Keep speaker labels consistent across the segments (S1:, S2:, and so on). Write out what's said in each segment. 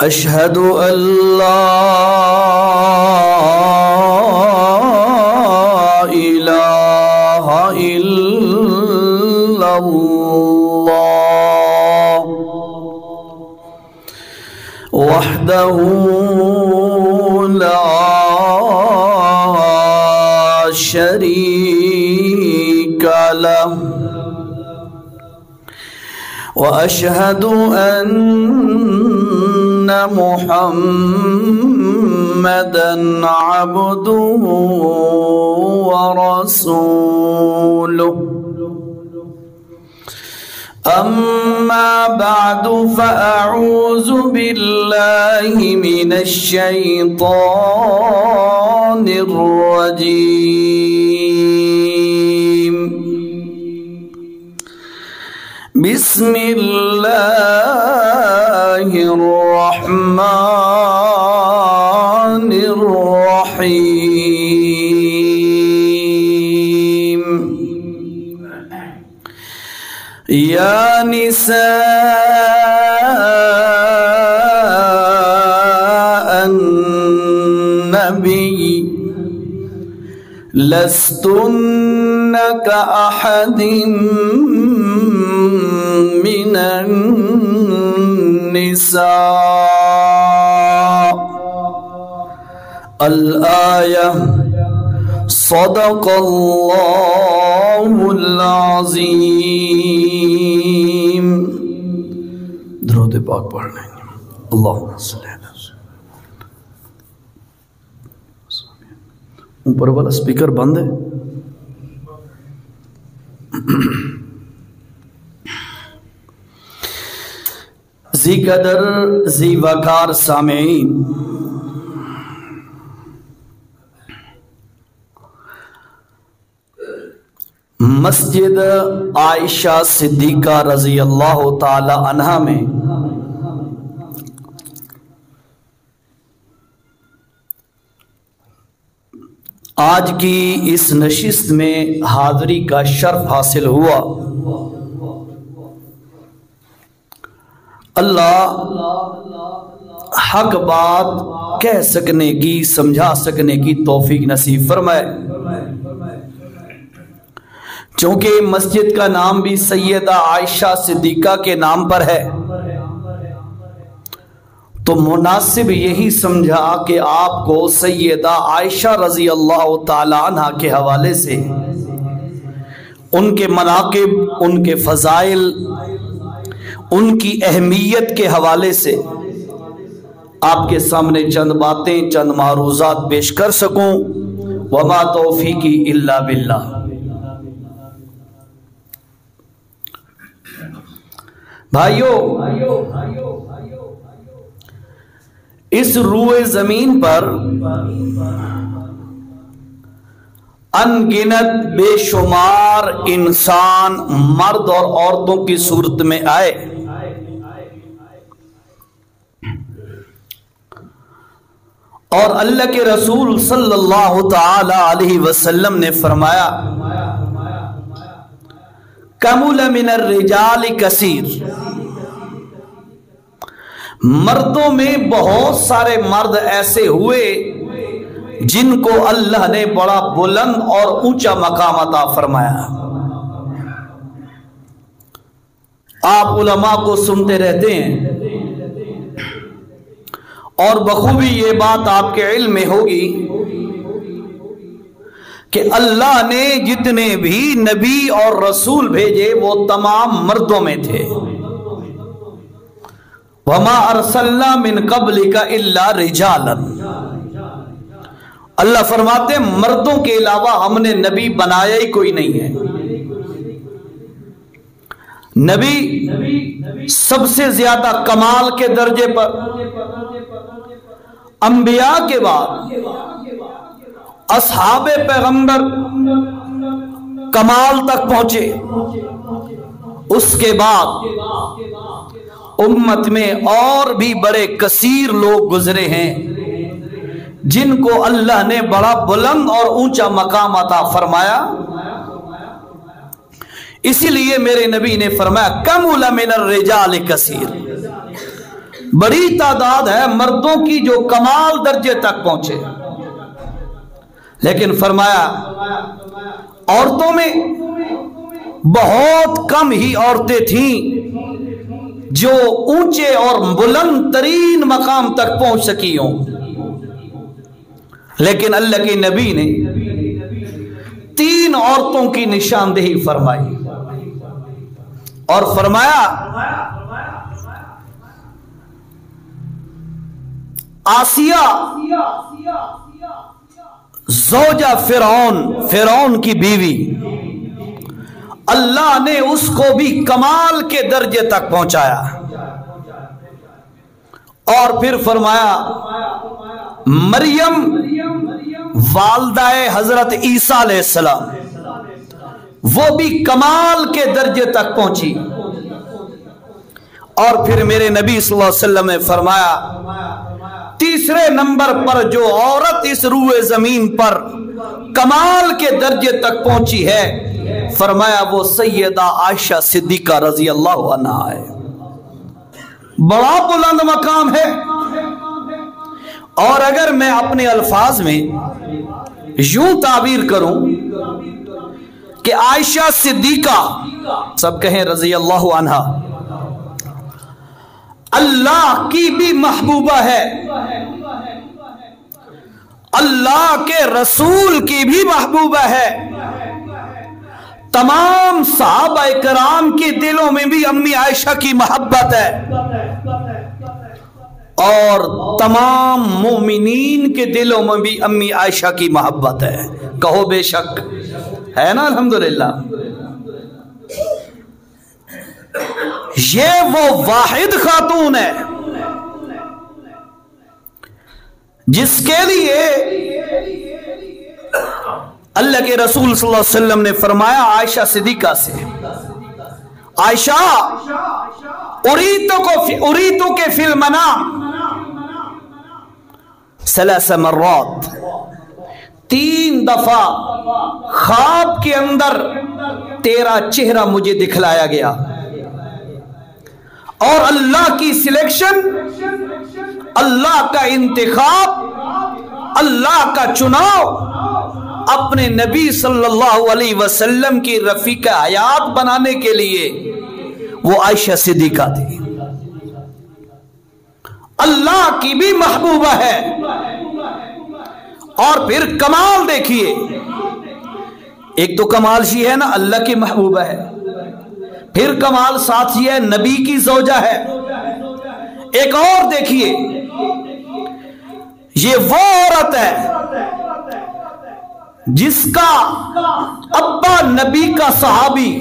S1: أشهد أن لا إله إلا الله وحده لا شريك له وأشهد أن محمدًا عبده ورسوله أما بعد فأعوذ بالله من الشيطان الرجيم بسم الله الرحمن الرحيم يا نساء النبي لستن كأحد من النساء الآية صدق الله العظيم. درود پاک پڑھنے اللہم صلی اللہ علیہ وسلم. اوپر والا سپیکر بند ہے. ذی قدر ذی وقار سامعین، مسجد عائشہ صدیقہ رضی اللہ تعالی عنہا میں آج کی اس نشست میں حاضری کا شرف حاصل ہوا. اللہ حق بات کہہ سکنے کی، سمجھا سکنے کی توفیق نصیب فرمائے. چونکہ مسجد کا نام بھی سیدہ عائشہ صدیقہ کے نام پر ہے تو مناسب یہی سمجھا کہ آپ کو سیدہ عائشہ رضی اللہ تعالی عنہ کے حوالے سے ان کے مناقب، ان کے فضائل، ان کی اہمیت کے حوالے سے آپ کے سامنے چند باتیں، چند معروضات پیش کر سکوں. وما توفیقی الا باللہ. بھائیو، اس روئے زمین پر ان گنت بے شمار انسان مرد اور عورتوں کی صورت میں آئے، اور اللہ کے رسول صلی اللہ تعالی علیہ وسلم نے فرمایا کمل من الرجال کثیر. مردوں میں بہت سارے مرد ایسے ہوئے جن کو اللہ نے بڑا بلند اور اونچا مقام عطا فرمایا. آپ علماء کو سنتے رہتے ہیں اور بخوبی یہ بات آپ کے علم میں ہوگی کہ اللہ نے جتنے بھی نبی اور رسول بھیجے وہ تمام مردوں میں تھے. وَمَا أَرْسَلْنَا مِن قَبْلِكَ إِلَّا رِجَالًا. اللہ فرماتے ہیں مردوں کے علاوہ ہم نے نبی بنایا ہی کوئی نہیں ہے. نبی سب سے زیادہ کمال کے درجے پر، انبیاء کے بعد اصحاب پیغمبر کمال تک پہنچے. اس کے بعد امت میں اور بھی بڑے کثیر لوگ گزرے ہیں جن کو اللہ نے بڑا بلند اور اونچا مقام عطا فرمایا. اسی لیے میرے نبی نے فرمایا کمل من الرجال کثیر، بڑی تعداد ہے مردوں کی جو کمال درجے تک پہنچے، لیکن فرمایا عورتوں میں بہت کم ہی عورتیں تھیں جو اونچے اور بلند ترین مقام تک پہنچ سکی ہوں، لیکن اللہ کے نبی نے 3 عورتوں کی نشاندہی فرمائی اور فرمایا آسیہ زوجہ فرعون کی بیوی، اللہ نے اس کو بھی کمال کے درجے تک پہنچایا، اور پھر فرمایا مریم والدہ حضرت عیسیٰ علیہ السلام، وہ بھی کمال کے درجے تک پہنچی، اور پھر میرے نبی صلی اللہ علیہ وسلم نے فرمایا تیسرے نمبر پر جو عورت اس روئے زمین پر کمال کے درجے تک پہنچی ہے، فرمایا وہ سیدہ عائشہ صدیقہ رضی اللہ عنہا ہے، بڑا بلند مقام ہے۔ اور اگر میں اپنے الفاظ میں یوں تعبیر کروں کہ عائشہ صدیقہ، سب کہیں رضی اللہ عنہا، اللہ کی بھی محبوبہ ہے، اللہ کے رسول کی بھی محبوبہ ہے، تمام صحابہ کرام کے دلوں میں بھی امی عائشہ کی محبت ہے، اور تمام مومنین کے دلوں میں بھی امی عائشہ کی محبت ہے، کہو بے شک ہے نا؟ الحمدللہ۔ یہ وہ واحد خاتون ہے جس کے لیے اللہ کے رسول صلی اللہ علیہ وسلم نے فرمایا عائشہ صدیقہ سے، عائشہ اریتو کے فی المنام 3 مرات، 3 دفعہ خواب کے اندر تیرا چہرہ مجھے دکھلایا گیا، اور اللہ کی سلیکشن، اللہ کا انتخاب، اللہ کا چناؤ اپنے نبی صلی اللہ علیہ وسلم کی رفیقہ حیات بنانے کے لیے وہ عائشہ صدیقہ تھی، اللہ کی بھی محبوبہ ہے۔ اور پھر کمال دیکھیے، ایک تو کمال یہ ہے نا اللہ کی محبوبہ ہے، پھر کمال ساتھ یہ ہے نبی کی زوجہ ہے، ایک اور دیکھیے یہ وہ عورت ہے جس کا ابا نبی کا صحابی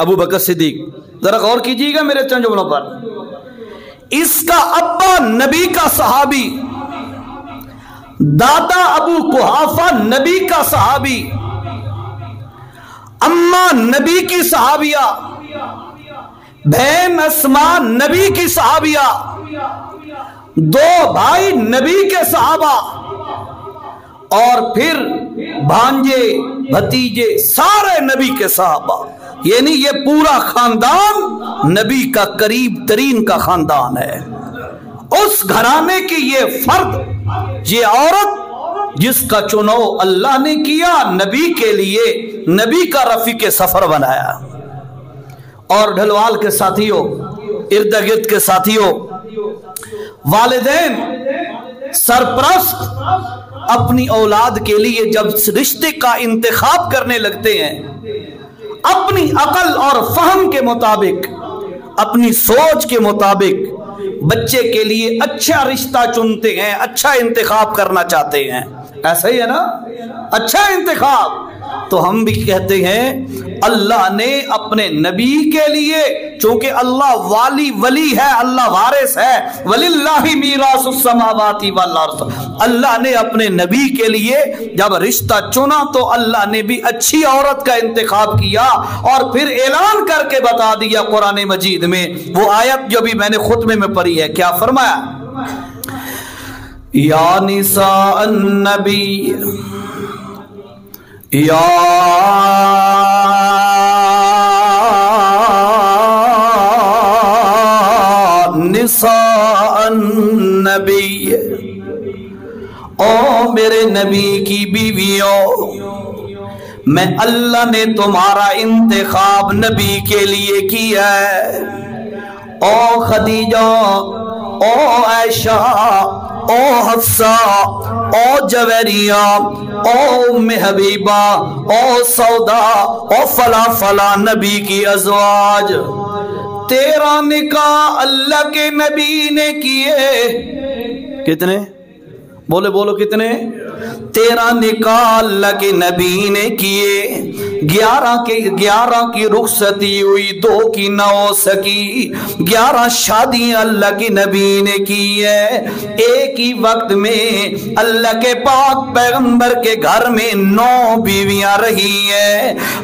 S1: ابو بکر صدیق، ذرا غور کیجیے گا میرے چند جملوں پر، اس کا ابا نبی کا صحابی، دادا ابو قحافہ نبی کا صحابی، اماں نبی کی صحابیہ، بہن اسماء نبی کی صحابیہ، 2 بھائی نبی کے صحابہ، اور پھر بھانجے بھتیجے سارے نبی کے صحابہ، یعنی یہ پورا خاندان نبی کا قریب ترین کا خاندان ہے۔ اس گھرانے کی یہ فرد، یہ عورت جس کا چناؤ اللہ نے کیا نبی کے لیے، نبی کا رفیق سفر بنایا۔ اور ڈھلوال کے ساتھیوں، ارد گرد کے ساتھیوں، والدین سرپرست اپنی اولاد کے لیے جب رشتے کا انتخاب کرنے لگتے ہیں، اپنی عقل اور فہم کے مطابق، اپنی سوچ کے مطابق بچے کے لیے اچھا رشتہ چنتے ہیں، اچھا انتخاب کرنا چاہتے ہیں، ایسا ہی ہے نا؟ اچھا انتخاب تو ہم بھی کہتے ہیں اللہ نے اپنے نبی کے لیے، چونکہ اللہ ولی ہے، اللہ وارث ہے، وَلِلَّهِ مِيرَاثُ السَّمَاوَاتِ وَالْأَرْضِ، اللہ نے اپنے نبی کے لیے جب رشتہ چنا تو اللہ نے بھی اچھی عورت کا انتخاب کیا، اور پھر اعلان کر کے بتا دیا قرآن مجید میں، وہ آیت جو بھی میں نے خطبے میں پڑھی ہے، کیا فرمایا؟ یا نساء النبی یا نساء النبی، او میرے نبی کی بیویوں، میں اللہ نے تمہارا انتخاب نبی کے لیے کیا ہے۔ او خدیجہ، او عائشہ، او حفصہ، او جویریہ، او ام حبیبہ، او سودا، او فلا فلا نبی کی ازواج، تیرا نکاح اللہ کے نبی نے کیے۔ کتنے؟ بولے بولو کتنے؟ تیرا نکاح اللہ کے نبی نے کیے۔ 11 کی رخصتی ہوئی، 2 کی نہ ہو سکی۔ 11 شادیاں اللہ کے نبی نے کی ہے۔ ایک ہی وقت میں اللہ کے پاک پیغمبر کے گھر میں 9 بیویاں رہی ہیں۔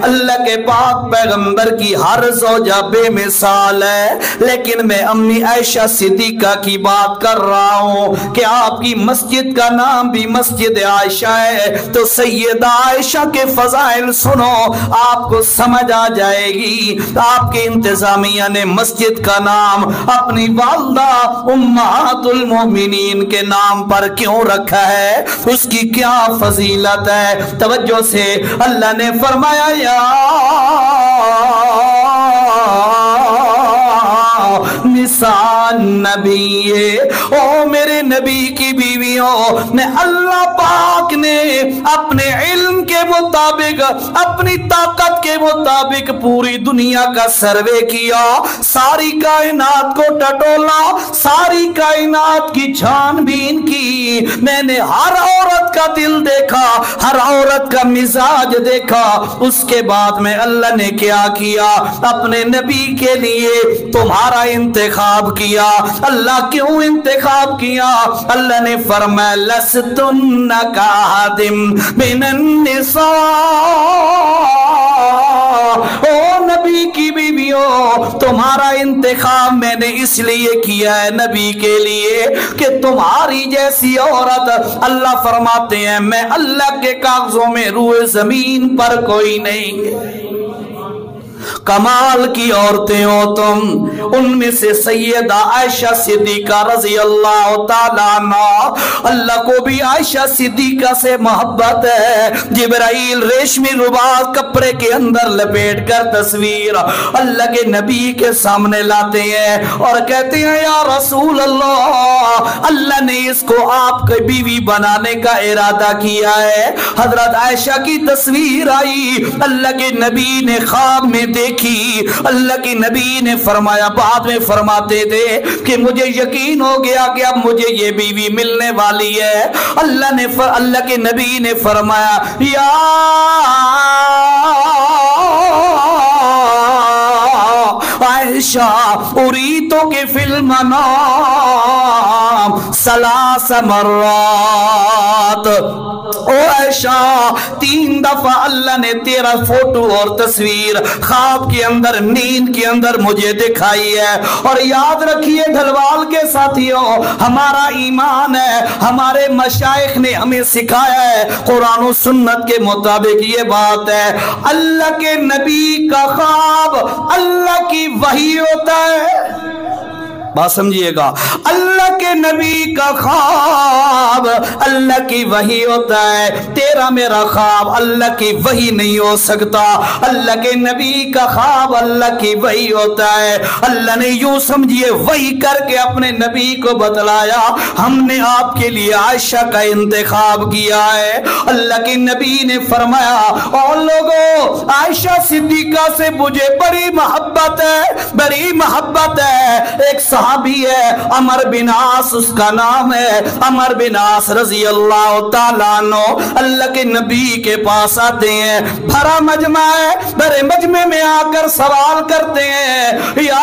S1: اللہ کے پاک پیغمبر کی ہر زوجہ بے مثال ہے، لیکن میں امی عائشہ صدیقہ کی بات کر رہا ہوں کہ آپ کی مسجد کا نام بھی مسجد عائشہ ہے، تو سیدہ عائشہ کے فضائل سنو، آپ کو سمجھ آ جائے گی آپ کے انتظامیہ نے مسجد کا نام اپنی والدہ امہات المومنین کے نام پر کیوں رکھا ہے، اس کی کیا فضیلت ہے۔ توجہ سے اللہ نے فرمایا یا نساء نبی، او میرے نبی کی بیویوں، نے اللہ پاک نے اپنے علم کے مطابق، اپنی طاقت کے مطابق پوری دنیا کا سروے کیا، ساری کائنات کو ٹٹولا، ساری کائنات کی چھان بین کی، میں نے ہر عورت کا دل دیکھا، ہر عورت کا مزاج دیکھا۔ اس کے بعد میں اللہ نے کیا کیا، اپنے نبی کے لیے تمہارا انتخاب کیا۔ اللہ کیوں انتخاب کیا؟ اللہ نے فرمایا لستن کاہدم من النساء، او نبی کی بیویوں، تمہارا انتخاب میں نے اس لیے کیا ہے نبی کے لیے کہ تمہاری جیسی عورت، اللہ فرماتے ہیں میں اللہ کے کاغذوں میں روئے زمین پر کوئی نہیں ہے۔ کمال کی عورتیں ہو تم، ان میں سے سیدہ عائشہ صدیقہ رضی اللہ تعالیٰ عنہ، اللہ کو بھی عائشہ صدیقہ سے محبت ہے۔ جبرائیل ریشمی رباط کپڑے کے اندر لپیٹ کر تصویر اللہ کے نبی کے سامنے لاتے ہیں اور کہتے ہیں یا رسول اللہ، اللہ نے اس کو آپ کی بیوی بنانے کا ارادہ کیا ہے۔ حضرت عائشہ کی تصویر آئی، اللہ کے نبی نے خواب میں دیکھی، اللہ کے نبی نے فرمایا، بعد میں فرماتے تھے کہ مجھے یقین ہو گیا کہ اب مجھے یہ بیوی ملنے والی ہے۔ اللہ کے نبی نے فرمایا یا عائشہ اریتو کے فی المنام 3 مرات، او عائشہ 3 دفعہ اللہ نے تیرا فوٹو اور تصویر خواب کے اندر، نیند کے اندر مجھے دکھائی ہے۔ اور یاد رکھیے دھلوال کے ساتھیوں، ہمارا ایمان ہے، ہمارے مشائخ نے ہمیں سکھایا ہے قرآن و سنت کے مطابق یہ بات ہے، اللہ کے نبی کا خواب اللہ کی وحی ہوتا ہے۔ بات سمجھیے گا، اللہ کے نبی کا خواب اللہ کی وحی ہوتا ہے۔ تیرا میرا خواب اللہ کی وحی نہیں ہو سکتا، اللہ کے نبی کا خواب اللہ کی وحی ہوتا ہے۔ اللہ نے یوں سمجھیے وحی کر کے اپنے نبی کو بتلایا، ہم نے آپ کے لیے عائشہ کا انتخاب کیا ہے۔ اللہ کے نبی نے فرمایا اور لوگوں، عائشہ صدیقہ سے مجھے بڑی محبت ہے، بڑی محبت ہے۔ ایک صحابی ہے عمر بن عاص، اس کا نام ہے عمر بن عاص رضی اللہ تعالیٰ عنہ، اللہ کے نبی کے پاس آتے ہیں، بھرا مجمع ہے، بڑے مجمع میں آ کر سوال کرتے ہیں یا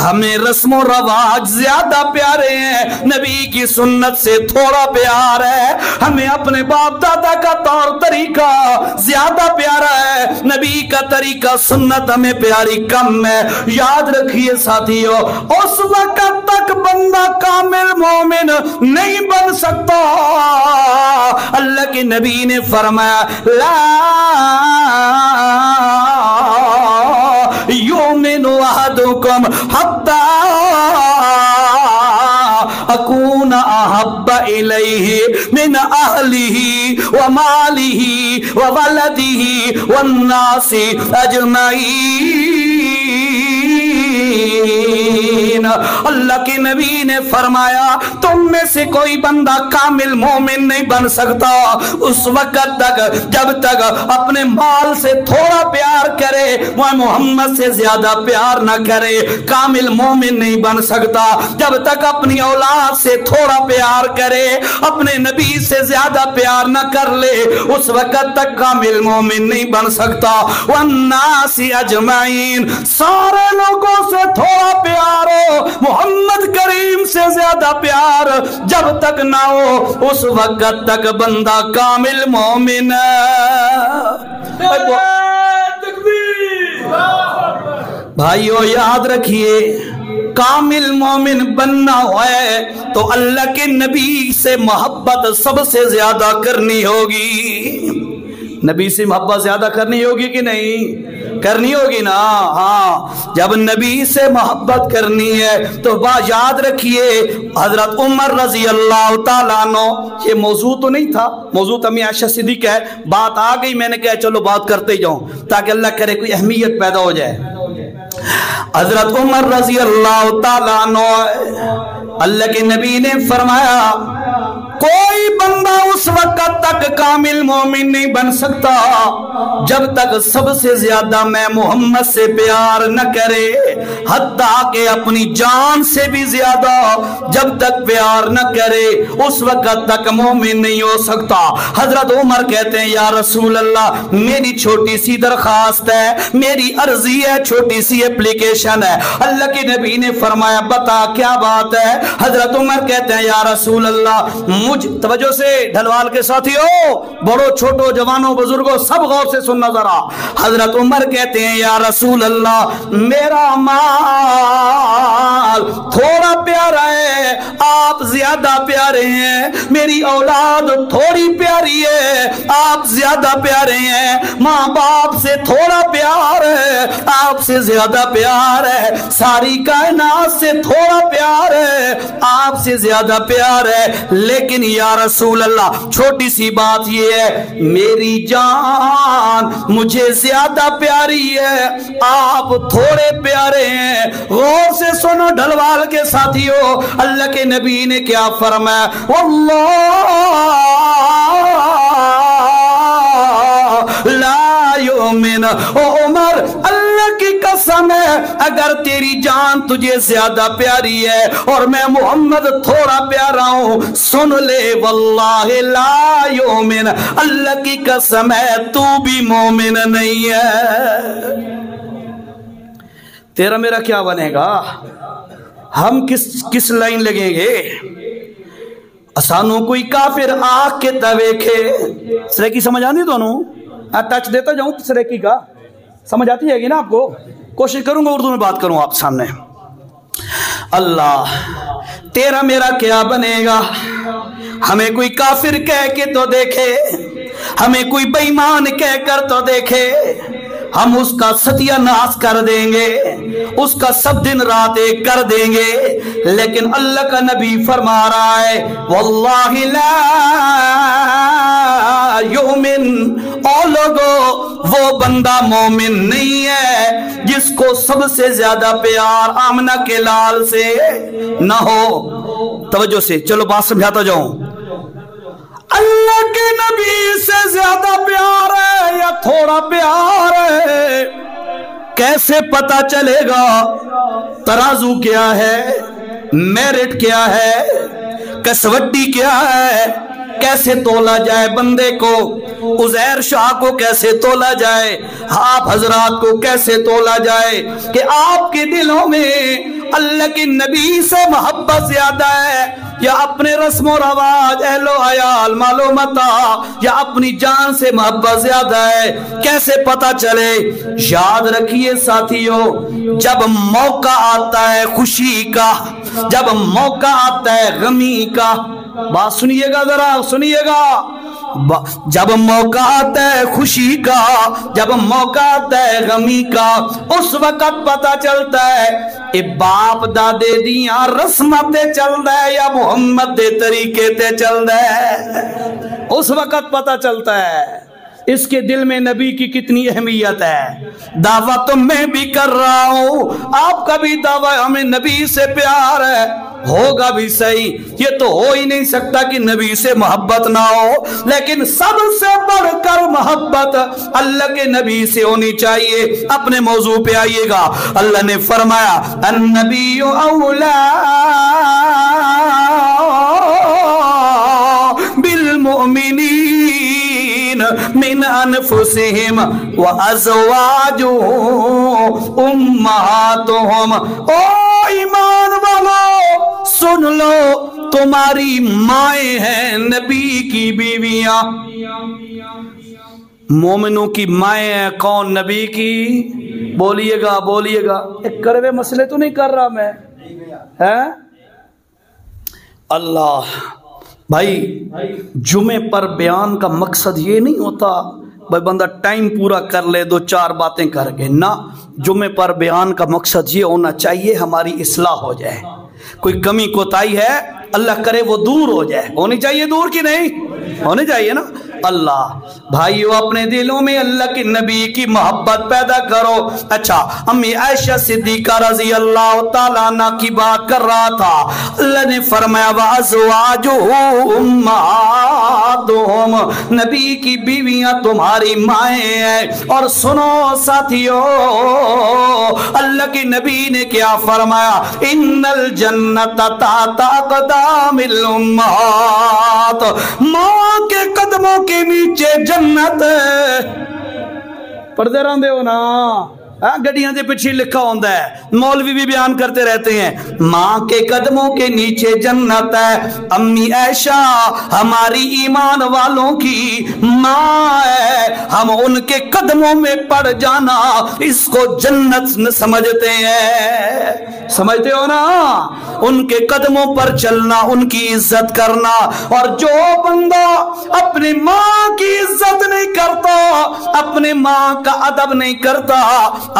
S1: ہمیں رسم و رواج زیادہ پیارے ہیں, نبی کی سنت سے تھوڑا پیار ہے, ہمیں اپنے باپ دادا کا طور طریقہ زیادہ پیارا ہے, نبی کا طریقہ سنت ہمیں پیاری کم ہے. یاد رکھیے ساتھیو, اس وقت تک بندہ کامل مومن نہیں بن سکتا. اللہ کے نبی نے فرمایا لا یؤمن احدکم حتی اکون احب الیہ من اہلہ ومالہ وولدہ والناس اجمعین. اللہ کے نبی نے فرمایا تم میں سے کوئی بندہ کامل مومن نہیں بن سکتا اس وقت تک جب تک اپنے مال سے تھوڑا پیار کرے, وہ محمد سے زیادہ پیار نہ کرے. کامل مومن نہیں بن سکتا جب تک اپنی اولاد سے تھوڑا پیار کرے, اپنے نبی سے زیادہ پیار نہ کر لے, اس وقت تک کامل مومن نہیں بن سکتا. والناس اجمعین, سارے لوگوں سے تھوڑا پیار ہو, محمد کریم سے زیادہ پیار جب تک نہ ہو اس وقت تک بندہ کامل مومن. بھائیو یاد رکھیے, کامل مومن بننا ہے تو اللہ کے نبی سے محبت سب سے زیادہ کرنی ہوگی. نبی سے محبت زیادہ کرنی ہوگی کہ نہیں؟ کرنی ہوگی نا. ہاں, جب نبی سے محبت کرنی ہے تو یاد رکھیے حضرت عمر رضی اللہ تعالیٰ عنہ, یہ موضوع تو نہیں تھا, موضوع امی عائشہ صدیقہ ہے, بات آ گئی, میں نے کہا چلو بات کرتے جاؤں تاکہ اللہ کرے کوئی اہمیت پیدا ہو جائے. حضرت عمر رضی اللہ تعالیٰ عنہ, اللہ کے نبی نے فرمایا کوئی بندہ اس وقت تک کامل مومن نہیں بن سکتا جب تک سب سے زیادہ میں محمد سے پیار نہ کرے, حتیٰ کہ اپنی جان سے بھی زیادہ جب تک پیار نہ کرے اس وقت تک مومن نہیں ہو سکتا. حضرت عمر کہتے ہیں یا رسول اللہ, میری چھوٹی سی درخواست ہے, میری عرضی ہے, چھوٹی سی اپلیکیشن ہے. اللہ کے نبی نے فرمایا بتا کیا بات ہے؟ حضرت عمر کہتے ہیں یا رسول اللہ, توجہ سے ڈھلوال کے ساتھیو, بڑوں چھوٹوں جوانوں بزرگوں سب غور سے سننا ذرا. حضرت عمر کہتے ہیں یا رسول اللہ, میرا مال تھوڑا پیارا ہے, آپ زیادہ پیارے ہیں, میری اولاد تھوڑی پیاری ہے, آپ زیادہ پیارے ہیں, ماں باپ سے تھوڑا پیار ہے, آپ سے زیادہ پیار ہے, ساری کائنات سے تھوڑا پیار ہے, آپ سے زیادہ پیار ہے. لیکن یا رسول اللہ چھوٹی سی بات یہ ہے, میری جان مجھے زیادہ پیاری ہے, آپ تھوڑے پیارے ہیں. غور سے سنو ڈھلوال کے ساتھیو, اللہ کے نبی نے کیا فرمایا, واللہ لا یؤمن. او عمر, اللہ کی قسم ہے اگر تیری جان تجھے زیادہ پیاری ہے اور میں محمد تھوڑا پیارا ہوں, سن لے واللہ لا یؤمن, اللہ کی قسم ہے تو بھی مومن نہیں ہے. تیرا میرا کیا بنے گا؟ ہم کس لائن لگیں گے؟ اسانوں کوئی کافر آگ کے تویکھے. سریکی سمجھ آنی دونوں؟ ٹچ دیتا جاؤں سریکی کا, سمجھ آتی ہے گی نا آپ کو؟ کوشش کروں گا اردو میں بات کروں آپ سامنے. اللہ, تیرا میرا کیا بنے گا؟ ہمیں کوئی کافر کہہ کے تو دیکھے, ہمیں کوئی بے ایمان کہہ کر تو دیکھے, ہم اس کا ستیہ ناس کر دیں گے, اس کا سب دن رات ایک کر دیں گے. لیکن اللہ کا نبی فرما رہا ہے واللہ لا یؤمن. او لوگو, وہ بندہ مومن نہیں ہے جس کو سب سے زیادہ پیار آمنہ کے لال سے نہ ہو. توجہ سے چلو بات سمجھاتا جاؤں. اللہ کے نبی سے زیادہ پیار ہے یا تھوڑا پیار ہے, کیسے پتا چلے گا؟ ترازو کیا ہے, میرٹ کیا ہے, کسوٹی کیا ہے, کیسے تولا جائے بندے کو، عزیر شاہ کو کیسے تولا جائے، آپ حضرات کو کیسے تولا جائے کہ آپ کے دلوں میں اللہ کے نبی سے محبت زیادہ ہے یا اپنے رسم و رواج، اہل و عیال، مال و متاع، یا اپنی جان سے محبت زیادہ ہے، کیسے پتہ چلے؟ یاد رکھیے ساتھیو، جب موقع آتا ہے خوشی کا، جب موقع آتا ہے غمی کا، بات سنیے گا ذرا سنیے گا، جب موقع آتا ہے خوشی کا، جب موقع آتا ہے غمی کا، اس وقت پتہ چلتا ہے اے باپ دادے دیاں رسمتیں چل رہا ہے یا محمد دے طریقے تے چل رہا ہے، اس وقت پتہ چلتا ہے اس کے دل میں نبی کی کتنی اہمیت ہے۔ دعویٰ تو میں بھی کر رہا ہوں، آپ کا بھی دعویٰ ہمیں نبی سے پیار ہے، ہوگا بھی صحیح، یہ تو ہو ہی نہیں سکتا کہ نبی سے محبت نہ ہو، لیکن سب سے بڑھ کر محبت اللہ کے نبی سے ہونی چاہیے۔ اپنے موضوع پہ آئیے گا، اللہ نے فرمایا النبی اولا بالمؤمنین من انفسہم وازواج امہاتہم، او ایمان والو سن لو، تمہاری مائیں ہیں نبی کی بیویاں۔ مومنوں کی مائیں ہیں کون؟ نبی کی۔ بولیے گا بولیے گا، ایک کڑوے مسئلے تو نہیں کر رہا میں، ہے اللہ بھائی۔ جمعے پر بیان کا مقصد یہ نہیں ہوتا بھائی بندہ ٹائم پورا کر لے، دو چار باتیں کر کے، نہ، جمعے پر بیان کا مقصد یہ ہونا چاہیے ہماری اصلاح ہو جائے، کوئی کمی کوتاہی ہے اللہ کرے وہ دور ہو جائے، ہونی چاہیے دور کی نہیں ہونی چاہیے نا۔ اللہ بھائیو اپنے دلوں میں اللہ کے نبی کی محبت پیدا کرو۔ اچھا، امی عائشہ صدیقہ رضی اللہ تعالیٰ عنہ کی بات کر رہا تھا، اللہ نے فرمایا وَأَزْوَاجُهُ أُمَّهَاتُهُمْ، نبی کی بیویاں تمہاری مائیں ہیں۔ اور سنو ساتھیو، اللہ کے نبی نے کیا فرمایا؟ إِنَّ الْجَنَّةَ تَحْتَ أَقْدَامِ الْأُمَّهَاتِ، ماں کے قدموں کے نیچے جنت ہے۔ پڑھتے رہتے ہو نا، گڈیاں دے پیچھے لکھا ہوتا ہے، مولوی بھی بیان کرتے رہتے ہیں، ماں کے قدموں کے نیچے جنت ہے۔ امی عائشہ ہماری ایمان والوں کی ماں ہے، ہم ان کے قدموں میں پڑ جانا اس کو جنت سمجھتے ہیں، سمجھتے ہو نا؟ ان کے قدموں پر چلنا، ان کی عزت کرنا۔ اور جو بندہ اپنی ماں کی عزت نہیں کرتا، اپنے ماں کا ادب نہیں کرتا،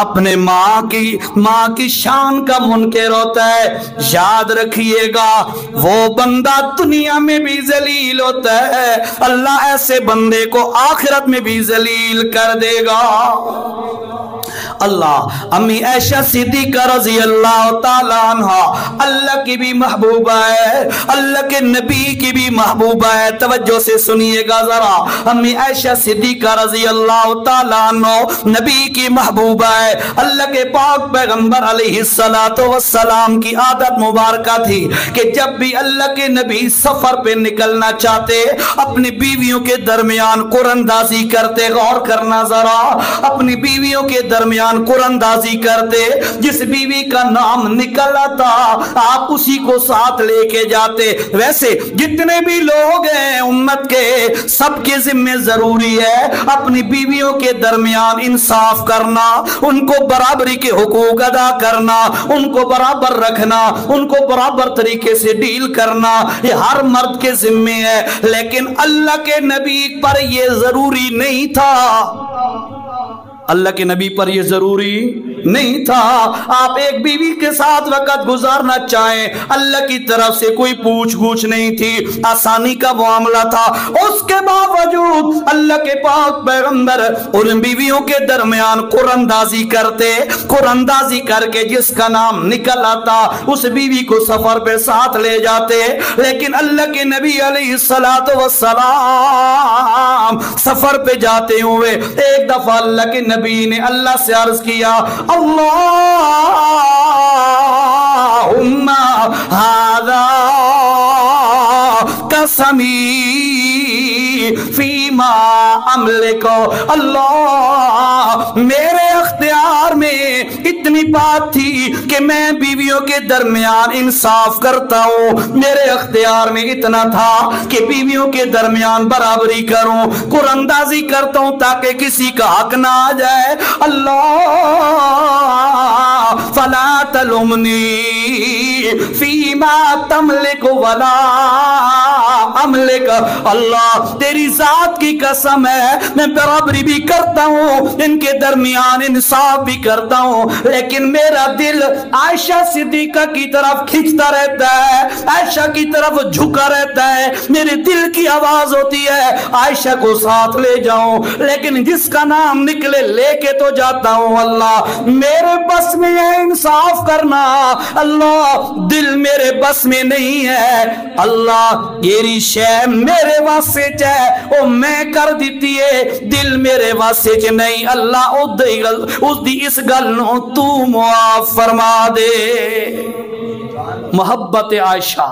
S1: اپنے ماں کی شان کا منکر ہوتا ہے، یاد رکھیے گا وہ بندہ دنیا میں بھی ذلیل ہوتا ہے، اللہ ایسے بندے کو آخرت میں بھی ذلیل کر دے گا۔ اللہ امی عائشہ صدیقہ رضی اللہ تعالیٰ عنہ اللہ کی بھی محبوبہ ہے، اللہ کے نبی کی بھی محبوبہ ہے۔ توجہ سے سنیے گا ذرا، امی عائشہ صدیقہ رضی اللہ تعالیٰ عنہ نبی کی محبوبہ ہے۔ اللہ کے پاک پیغمبر علیہ السلام کی عادت مبارکہ تھی کہ جب بھی اللہ کے نبی سفر پہ نکلنا چاہتے، اپنی بیویوں کے درمیان قراندازی کرتے۔ غور کرنا ذرا، اپنی بیویوں کے درمیان قراندازی کرتے، جس بیوی کا نام نکل آتا آپ اسی کو ساتھ لے کے جاتے۔ ویسے جتنے بھی لوگ ہیں امت کے، سب کے ذمہ ضروری ہے اپنی بیویوں کے درمیان انصاف کرنا، ان کو برابری کے حقوق ادا کرنا، ان کو برابر رکھنا، ان کو برابر طریقے سے ڈیل کرنا، یہ ہر مرد کے ذمہ ہے۔ لیکن اللہ کے نبی پر یہ ضروری نہیں تھا، اللہ کے نبی پر یہ ضروری نہیں تھا۔ آپ ایک بیوی کے ساتھ وقت گزارنا چاہیں، اللہ کی طرف سے کوئی پوچھ گچھ نہیں تھی، آسانی کا معاملہ تھا۔ اس کے باوجود اللہ کے پاک پیغمبر ان بیویوں کے درمیان قراندازی کرتے، قراندازی کر کے جس کا نام نکل آتا اس بیوی کو سفر پہ ساتھ لے جاتے۔ لیکن اللہ کے نبی علیہ السلام سفر پہ جاتے ہوئے ایک دفعہ اللہ کے نبی نے اللہ سے عرض کیا، اللہم ھذا قسمی فیما املکو، اللہ میرے اختیار میں اتنی بات تھی کہ میں بیویوں کے درمیان انصاف کرتا ہوں، میرے اختیار میں اتنا تھا کہ بیویوں کے درمیان برابری کروں، قرآن اندازی کرتا ہوں تاکہ کسی کا حق نہ آ جائے۔ اللہ فلا تلمنی فیما تملک ولا املک، اللہ تیری ذات کی قسم ہے میں برابری بھی کرتا ہوں، ان کے درمیان انصاف بھی کرتا ہوں، لیکن میرا دل عائشہ صدیقہ کی طرف کھنچتا رہتا ہے، عائشہ کی طرف جھکا رہتا ہے، میرے دل کی آواز ہوتی ہے عائشہ کو ساتھ لے جاؤں، لیکن جس کا نام نکلے لے کے تو جاتا ہوں۔ اللہ میرے بس میں ہے انصاف کرنا، اللہ دل میرے بس میں نہیں ہے، اللہ یہ شے میرے واسطے چاہے او میں کر دیتی ہے، دل میرے واسطے چ نہیں، اللہ اس دی اس گل نو تو معاف فرما دے۔ محبت عائشہ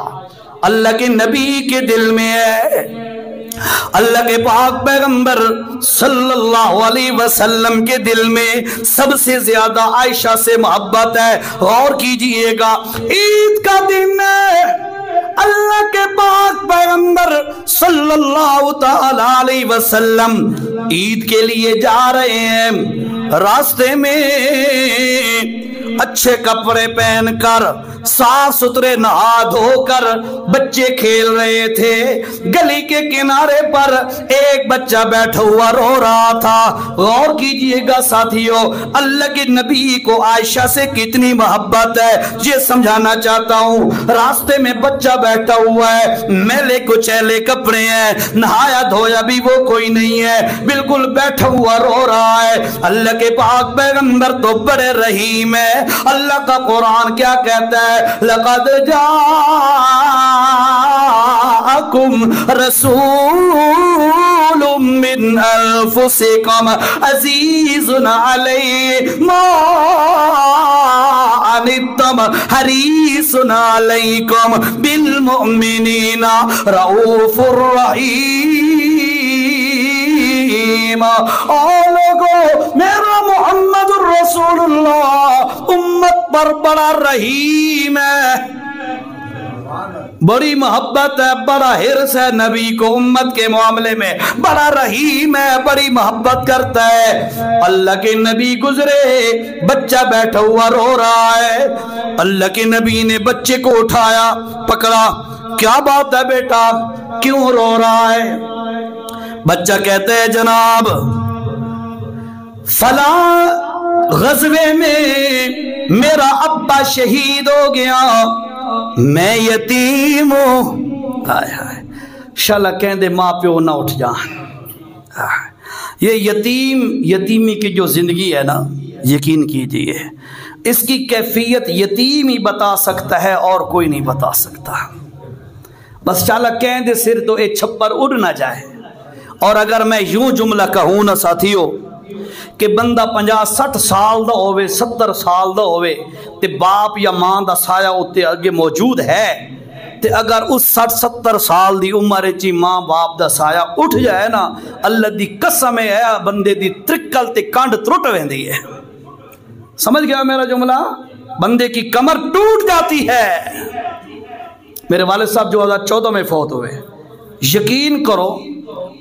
S1: اللہ کے نبی کے دل میں ہے، اللہ کے پاک پیغمبر صلی اللہ علیہ وسلم کے دل میں سب سے زیادہ عائشہ سے محبت ہے۔ غور کیجئے گا، عید کا دن ہے، اللہ کے پاک پیغمبر صلی اللہ تعالی علیہ وسلم عید کے لیے جا رہے ہیں، راستے میں اچھے کپڑے پہن کر صاف ستھرے نہا دھو کر بچے کھیل رہے تھے، گلی کے کنارے پر ایک بچہ بیٹھا ہوا رو رہا تھا۔ غور کیجئے گا ساتھیوں، اللہ کے نبی کو عائشہ سے کتنی محبت ہے یہ سمجھانا چاہتا ہوں۔ راستے میں بچہ بیٹھا ہوا ہے، میلے کچیلے کپڑے ہیں، نہایا دھویا بھی وہ کوئی نہیں ہے، بالکل بیٹھا ہوا رو رہا ہے۔ اللہ کے پاک پیغمبر تو بڑے رحیم ہے، اللہ کا قرآن کیا کہتا ہے؟ لقد جاءکم رسول من انفسکم عزیز علیہ ما عنتم حریص علیکم بالمؤمنین رؤوف الرحیم۔ اور لوگو میرا محمد الرسول اللہ امت پر بڑا رحیم ہے، بڑی محبت ہے، بڑا حرص ہے نبی کو امت کے معاملے میں، بڑا رحیم ہے، بڑی محبت کرتا ہے۔ اللہ کے نبی گزرے، بچہ بیٹھا ہوا رو رہا ہے، اللہ کے نبی نے بچے کو اٹھایا، پکڑا، کیا بات ہے بیٹا، کیوں رو رہا ہے؟ بچہ کہتے ہیں جناب فلاں غزوے میں میرا ابا شہید ہو گیا، میں یتیم ہوں۔ ہائے ہائے، شالا کہندے ماں پیو نہ اٹھ جان۔ یہ یتیمی کی جو زندگی ہے نا، یقین کیجئے اس کی کیفیت یتیم ہی بتا سکتا ہے اور کوئی نہیں بتا سکتا۔ بس شالا کہندے سر تو اے چھپر اڑ نہ جائے۔ اور اگر میں یوں جملہ کہوں نا ساتھیو کہ بندہ 50-60 سال دا ہوئے، 70 سال دا ہوئے تے باپ یا ماں دا سایہ اتے اگے موجود ہے، تے اگر اس 60-70 سال دی عمر چی ماں باپ دا سایہ اٹھ جائے نا، اللہ دی قسم ہے بندے دی ترکل تے کانڈ ترٹ ویندی ہے۔ سمجھ گیا میرا جملہ؟ بندے کی کمر ٹوٹ جاتی ہے۔ میرے والد صاحب 2014 میں فوت ہوئے، یقین کرو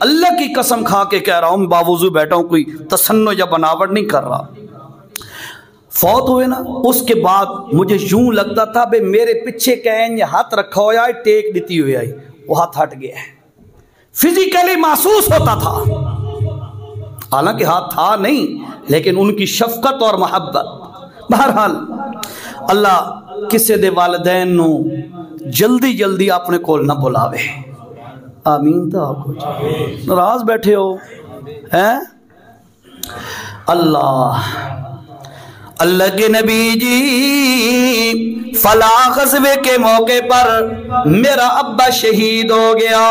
S1: اللہ کی قسم کھا کے کہہ رہا ہوں، باوضو بیٹھا ہوں، کوئی تصنع یا بناوٹ نہیں کر رہا۔ فوت ہوئے نا، اس کے بعد مجھے یوں لگتا تھا بے میرے پیچھے کہیں یہ ہاتھ رکھا ہوا ہے، ٹیک دیتی ہوئی آئی، وہ ہاتھ ہٹ گیا ہے، فزیکلی محسوس ہوتا تھا، حالانکہ ہاتھ تھا نہیں، لیکن ان کی شفقت اور محبت۔ بہرحال اللہ کسے دے والدین نو جلدی جلدی اپنے کول نہ بلاوے، آمین۔ تو آپ کو ناراض بیٹھے ہو اللہ کے نبی جی فلاں غزوے کے موقع پر میرا ابا شہید ہو گیا،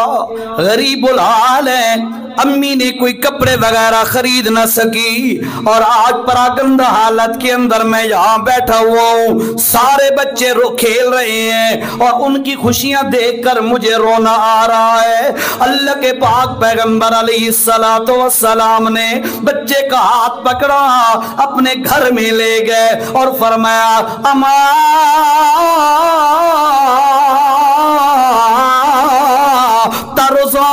S1: غریب الحال ہے، امی نے کوئی کپڑے وغیرہ خرید نہ سکی، اور آج پراگندہ حالت کے اندر میں یہاں بیٹھا ہوا ہوں، سارے بچے کھیل رہے ہیں اور ان کی خوشیاں دیکھ کر مجھے رونا آ رہا ہے۔ اللہ کے پاک پیغمبر علیہ السلام نے بچے کا ہاتھ پکڑا، اپنے گھر میں لے گئے اور فرمایا اما ترضا،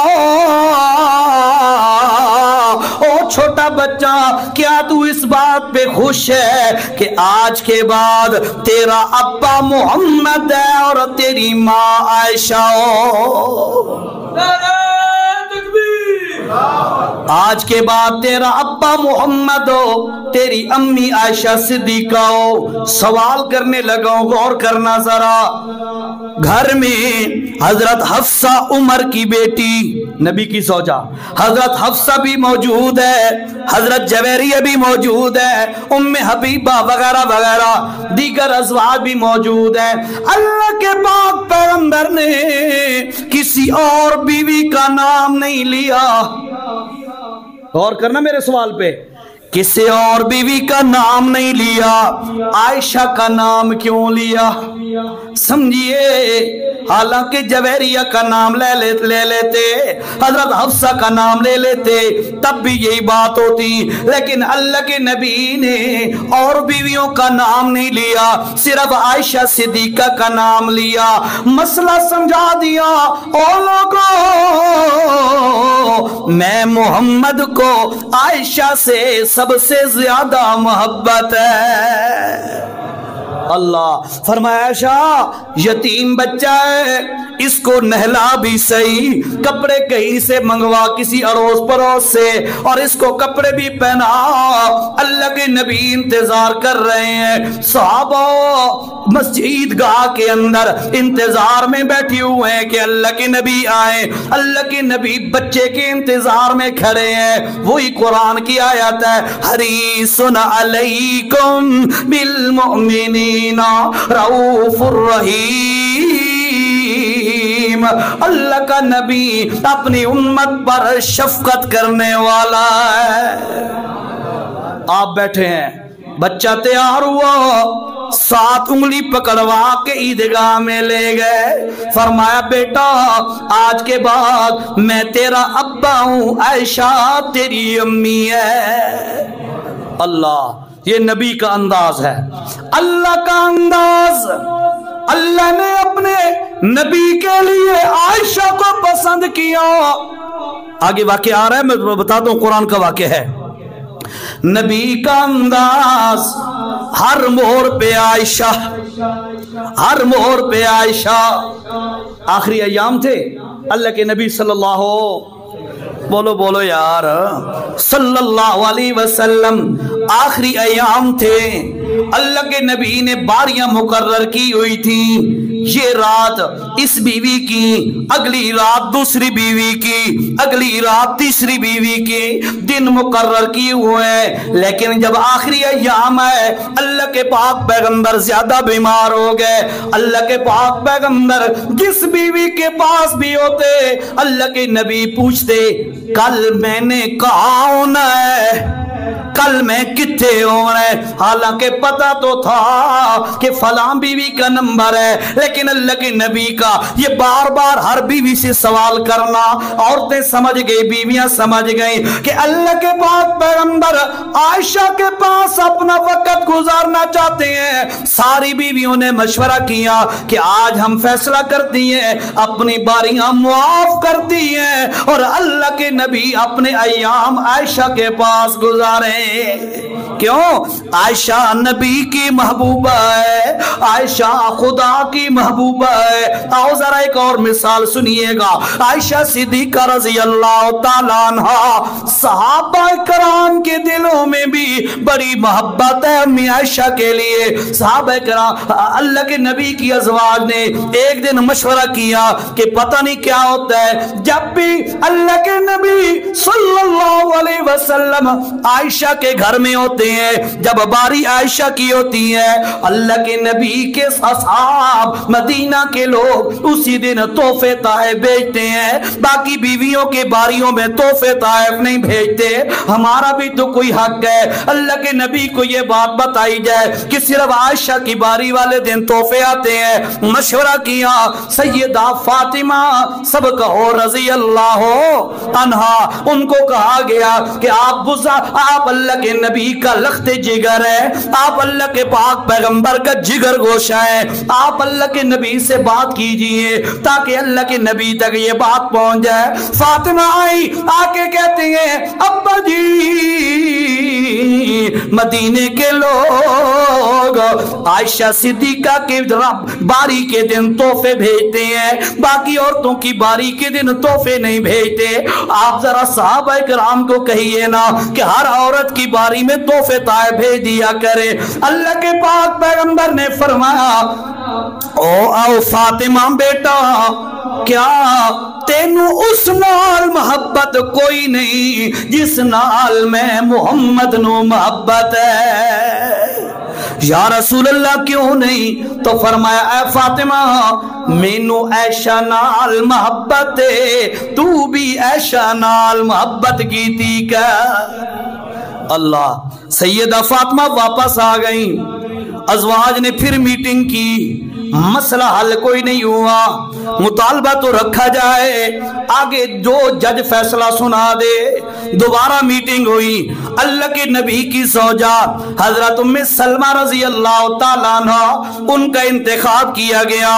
S1: او چھوٹا بچہ کیا تو اس بات پہ خوش ہے کہ آج کے بعد تیرا ابا محمد ہے اور تیری ماں عائشہ ہو؟ آج کے بعد تیرا ابا محمد ہو، تیری امی عائشہ صدیقہ ہو۔ سوال کرنے لگا، غور کرنا ذرا، گھر میں حضرت حفصہ عمر کی بیٹی، نبی کی زوجہ حضرت حفصہ بھی موجود ہے، حضرت جویریہ بھی موجود ہے، ام حبیبہ وغیرہ وغیرہ دیگر ازواج بھی موجود ہیں۔ اللہ کے پاک پیغمبر نے کسی اور بیوی کا نام نہیں لیا۔ غور کرنا میرے سوال پہ، کسی اور بیوی کا نام نہیں لیا، عائشہ کا نام کیوں لیا؟ سمجھیے، حالانکہ جویریہ کا نام لے لیتے، حضرت حفصہ کا نام لے لیتے، تب بھی یہی بات ہوتی، لیکن اللہ کے نبی نے اور بیویوں کا نام نہیں لیا، صرف عائشہ صدیقہ کا نام لیا۔ مسئلہ سمجھا دیا، او لوگوں، میں محمد کو عائشہ سے سب سے زیادہ محبت ہے۔ اللہ فرمایا عائشہ یتیم بچہ ہے، اس کو نہلا بھی صحیح، کپڑے کہیں سے منگوا کسی اڑوس پڑوس سے، اور اس کو کپڑے بھی پہنا۔ اللہ کے نبی انتظار کر رہے ہیں، صحابہ مسجد گاہ کے اندر انتظار میں بیٹھی ہوئے ہیں کہ اللہ کے نبی آئیں۔ اللہ کے نبی بچے کے انتظار میں کھڑے ہیں۔ وہی قرآن کی آیت ہے، حریص علیکم بالمؤمنین رؤوف الرحیم۔ اللہ کا نبی اپنی امت پر شفقت کرنے والا ہے۔ آپ بیٹھے ہیں، بچہ تیار ہوا، 7 انگلی پکڑوا کے عیدگاہ میں لے گئے، فرمایا بیٹا آج کے بعد میں تیرا ابا ہوں، عائشہ تیری امی ہے۔ اللہ، یہ نبی کا انداز ہے، اللہ کا انداز۔ اللہ نے اپنے نبی کے لیے عائشہ کو پسند کیا۔ آگے واقعہ آ رہا ہے، میں بتا دوں قرآن کا واقعہ ہے۔ نبی کا انداز، ہر موڑ پہ عائشہ، ہر موڑ پہ عائشہ۔ آخری ایام تھے اللہ کے نبی صلی اللہ بولو یار صلی اللہ علیہ وسلم، آخری ایام تھے، اللہ کے نبی نے باریاں مقرر کی ہوئی تھی، یہ رات اس بیوی کی، اگلی رات دوسری بیوی کی، اگلی رات تیسری بیوی کی، دن مقرر کیے ہوئے ہیں۔ لیکن جب آخری ایام ہے، اللہ کے پاک پیغمبر زیادہ بیمار ہو گئے۔ اللہ کے پاک پیغمبر جس بیوی کے پاس بھی ہوتے، اللہ کے نبی پوچھتے کل میں نے کہا ہونا ہے، کل میں کتنے ہونا ہے؟ حالانکہ پتا تو تھا کہ فلاں بیوی کا نمبر ہے، لیکن اللہ کے نبی کا یہ بار بار ہر بیوی سے سوال کرنا، عورتیں سمجھ گئی، بیویاں سمجھ گئی کہ اللہ کے پاک پیغمبر عائشہ کے پاس اپنا وقت گزارنا چاہتے ہیں۔ ساری بیویوں نے مشورہ کیا کہ آج ہم فیصلہ کرتی ہیں، اپنی باریاں معاف کرتی ہیں، اور اللہ کے نبی اپنے ایام عائشہ کے پاس گزارے۔ کیوں؟ عائشہ نبی کی محبوبہ ہے، عائشہ خدا کی محبوبہ ہے۔ آؤ ذرا ایک اور مثال سنیے گا۔ عائشہ صدیقہ رضی اللہ تعالیٰ عنہ، صحابہ کرام کے دلوں میں بھی بڑی محبت ہے امی عائشہ کے لیے۔ صحابہ کرام، اللہ کے نبی کی ازواج نے ایک دن مشورہ کیا کہ پتہ نہیں کیا ہوتا ہے، جب بھی اللہ کے نبی صلی اللہ علیہ وسلم عائشہ کے گھر میں ہوتے ہیں جب باری عائشہ کی ہوتی ہے اللہ کے نبی کے اصحاب مدینہ کے لوگ اسی دن تحفے طائف بھیجتے ہیں، باقی بیویوں کے باریوں میں تحفے طائف نہیں بھیجتے۔ ہمارا بھی تو کوئی حق ہے، اللہ کے نبی کو یہ بات بتائی جائے کہ صرف عائشہ کی باری والے دن تحفے آتے ہیں۔ مشورہ کیا سیدہ فاطمہ سب کہو رضی اللہ عنہا، ان کو کہا گیا کہ آپ اللہ کے نبی کا لخت جگر ہے، آپ اللہ کے پاک پیغمبر کا جگر گوشہ ہے، آپ اللہ کے نبی سے بات کیجئے تاکہ اللہ کے نبی تک یہ بات پہنچ جائے۔ فاطمہ آئی، آ کے کہتی ہیں ابا جی مدینے کے لوگ عائشہ صدیقہ کے باری کے دن تحفے بھیجتے ہیں، باقی عورتوں کی باری کے دن تحفے نہیں بھیجتے۔ آپ ذرا صحابہ کرام کو کہیے نا کہ ہر عورت کی باری میں تحفے طائف بھیج دیا کرے۔ اللہ کے پاک پیغمبر نے فرمایا او فاطمہ بیٹا، کیا تینوں اس نال محبت کوئی نہیں جس نال میں محمد نو محبت ہے؟ یا رسول اللہ کیوں نہیں؟ تو فرمایا اے فاطمہ مینو عائشہ نال محبت ہے، تو بھی عائشہ نال محبت کی تھی کیا؟ اللہ، سیدہ فاطمہ واپس آ گئیں، ازواج نے پھر میٹنگ کی، مسئلہ حل کوئی نہیں ہوا، مطالبہ تو رکھا جائے، آگے جو جج فیصلہ سنا دے۔ دوبارہ میٹنگ ہوئی، اللہ کے نبی کی زوجہ حضرت ام سلمہ رضی اللہ تعالیٰ عنہ ان کا انتخاب کیا گیا،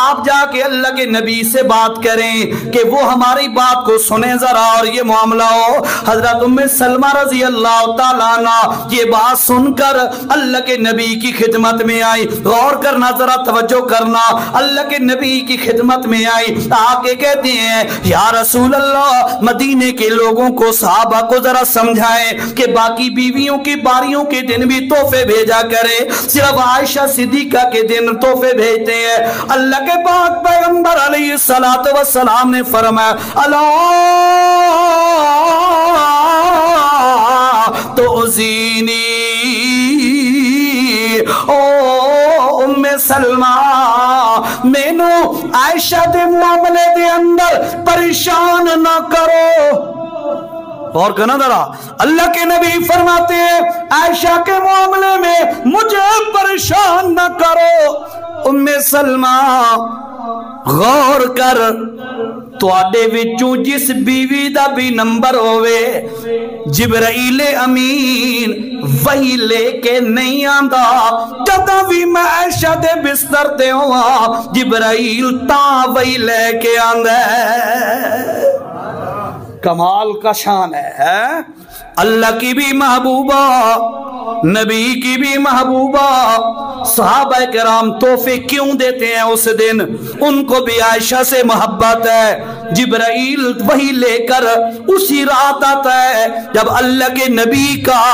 S1: آپ جا کے اللہ کے نبی سے بات کریں کہ وہ ہماری بات کو سنیں ذرا اور یہ معاملہ ہو۔ حضرت ام سلمہ رضی اللہ تعالیٰ عنہ یہ بات سن کر اللہ کے نبی کی خدمت میں آئی، غور کرنا ذرا توجہ کرنا، اللہ کے نبی کی خدمت میں آئی، آگے کہتے ہیں یا رسول اللہ مدینے کے لوگوں کو صحابہ کو ذرا سمجھائیں کہ باقی بیویوں کی باریوں کے دن بھی تحفے بھیجا کرے، صرف عائشہ صدیقہ کے دن تحفے بھیجتے ہیں۔ اللہ کے پاک پیغمبر علیہ السلام نے فرمایا اللہ تو زینی او ام سلمہ مینو عائشہ دے معاملے دے اندر پریشان نہ کرو۔ اور کہنا ذرا اللہ کے نبی فرماتے ہیں عائشہ کے معاملے میں مجھے پریشان نہ کرو۔ ام سلمہ غور کر، تواڈے وچوں جس بیوی دا بھی نمبر ہوئے جبرائیل امین وہی لے کے نہیں آندا، جدوں بھی میں عائشہ دے بستر تے ہوا جبرائیل تاں وہی لے کے آندا ہے۔ کمال کا شان ہے، اللہ کی بھی محبوبہ، نبی کی بھی محبوبہ، صحابہ کرام تحفے کیوں دیتے ہیں اس دن؟ ان کو بھی عائشہ سے محبت ہے۔ جبرائیل وہی لے کر اسی رات آتا ہے جب اللہ کے نبی کا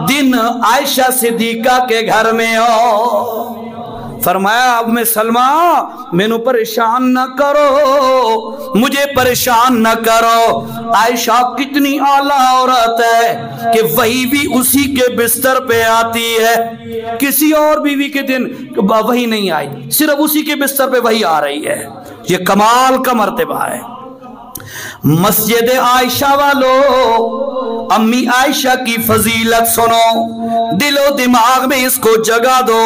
S1: دن عائشہ صدیقہ کے گھر میں ہو۔ فرمایا اب میں سلمہ مینو پریشان نہ کرو، مجھے پریشان نہ کرو۔ عائشہ کتنی اعلیٰ عورت ہے کہ وہی بھی اسی کے بستر پہ آتی ہے، کسی اور بیوی کے دن وہی نہیں آئی، صرف اسی کے بستر پہ وہی آ رہی ہے۔ یہ کمال کا مرتبہ ہے۔ مسجد عائشہ والو، امی عائشہ کی فضیلت سنو، دل و دماغ میں اس کو جگہ دو۔